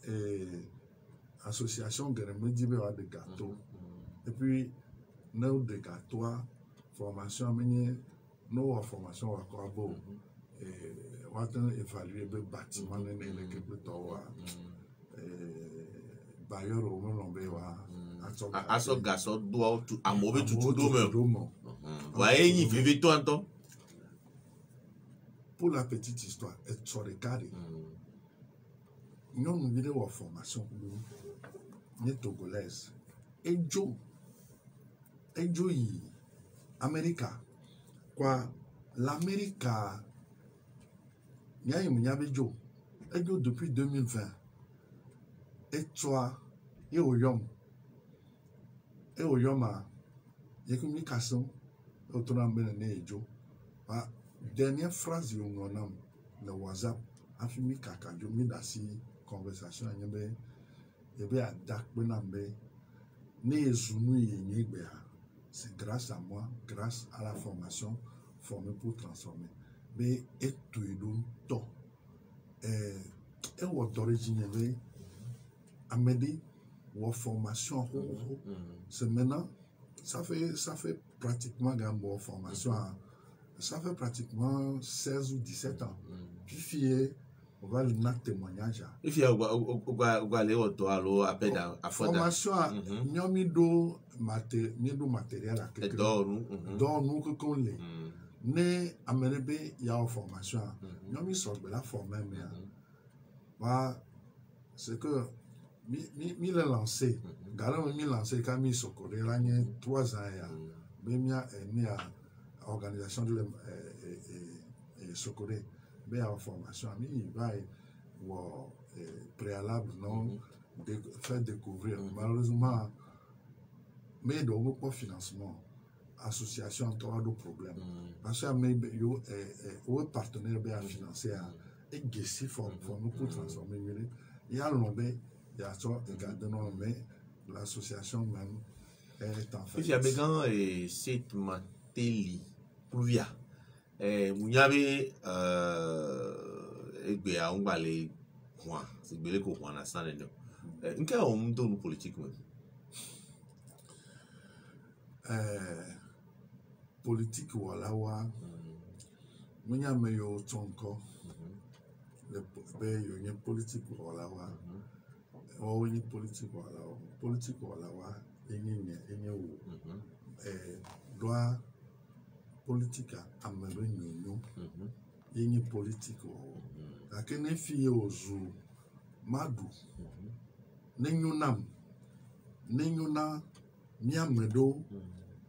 et association de de gâteaux et puis nous de gâteaux formation nos formations à quoi beau et on va évaluer le bâtiment l'équipe bailleur au monde à ce garçon doit à mauvais tout dôme. Voyez, il vivait tout en temps. Pour la petite histoire, sur les carrés, nous avons une formation nous togolaise. Et Joe, Amérique, quoi, l'Amérique, il y a une Joe, et Joe depuis 2020, et toi, et au Yom, il y a une communication. Dernière phrase le WhatsApp a fait mi kaka jo mi dasi conversation c'est grâce à moi, grâce à la formation formée pour transformer mais et tout to et votre origine votre formation c'est maintenant ça fait pratiquement une formation ça fait pratiquement 16 ou 17 ans. Puis on va le témoignage. Il faut aller au toit à formation nous avons mis matériel à quelqu'un. Donc nous que qu'on l'est. Mais à Ménébe il y a une formation. Nous avons mis sur la formation. C'est que mi le lancé. Garant mi lancé quand mi socoré là il y a 3 ans mais il y a organisation de Socoré, mais en formation, il va préalable non faire découvrir. Malheureusement, mais il n'y a pas de financement. Association a d'autres problèmes. Parce que les partenaires bien financés et Gessi formé pour transformer. Il y a l'ombre, il y a ça, mais l'association même est en fait. Il y a besoin de cette matière. Pluvia. Vous avez egbe a ngbale hwa sigbele ko hwa na sane no nke o mdo no politique mo politique wala wa munya me yo tonko le be yo nye politique wala wa o ni politique wala wa enye wo doa politique amelo nyonyo yenye politique wo akene fi ozu madu nenyunam nenyuna miamedo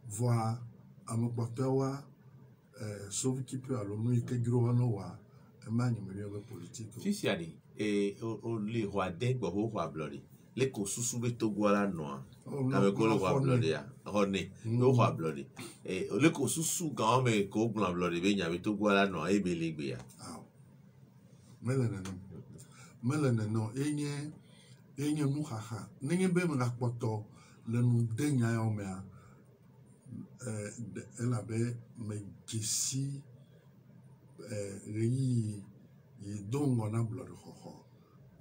voa amokpapewa sauve qui peut alors nous que gros no wa emani merio politique fisiani o le hoade gbo ho wa blori le ko susu be to gwara no ame ko le wa blori ya hone o wa blori le ko susu ga me ko glan blori be nya be to gwara no e be le gbe ya melene no enye mu haha nenye be me rakpoto le nu denya ya o me elle avait me gesi reyi donc on a blood ho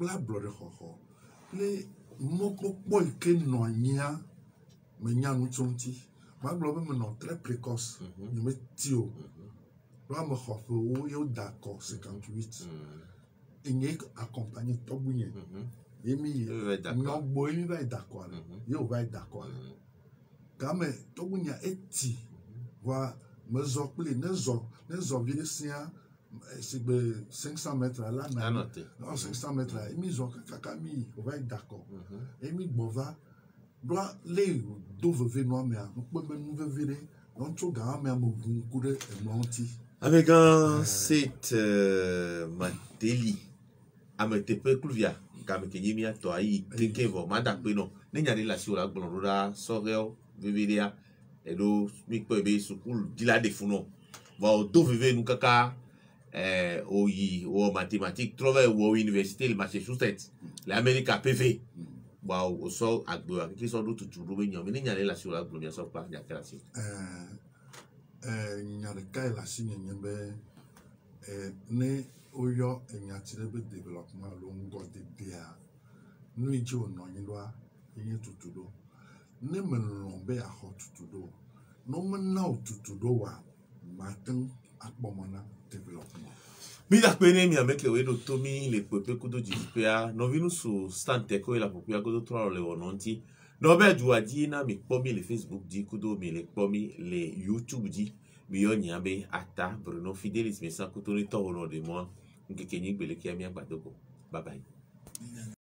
la blood ho le mokpo ike no anya me nya nu tonti ma blood me no très précoce ni me tio la me khofo wo yo d'accord 58 enye accompagner tobuye emi no boy va d'accord yo va d'accord quand tobunya eti wa mezo pli nezo vilesia c'est 500 mètres là non 500 mètres là emi zo kakami on va être d'accord emi bova doit les dove no me a po me nou vevere non to ga me mo gun kude monti avec cette mateli ametepe kluvia kam ke yimi ato ayi teke vo manda pe no nenya relation la gbon roda sorel vivilia edo mi pe be sukul dila de funo ba do vive nu kaka oyi o mathématique trouver o université le Massachusetts l'Amérique PV ba o so agbo ki so do tutu ro nyan mi nenya relation la gbon mi so pa ya kala si nyare kai la si nyembe ne oyo enyatire be development lo ngo de dia nu iji ono nyilwa yenye tutudo ne menlo be a hot tutudo no menna tutudo wa matin akpomona development mi da pene mi ameke we do tomi le pepe kudo jipea no vinu su stante ko la popia kudo tro le wononti no be ju adi na mi pomi le Facebook di kudo mi le pomi le YouTube di mi yo nyabe ata Bruno Fidelis mi sa kuto ni to hono de moi nke kenyi gbele ki ami agbadoko bye bye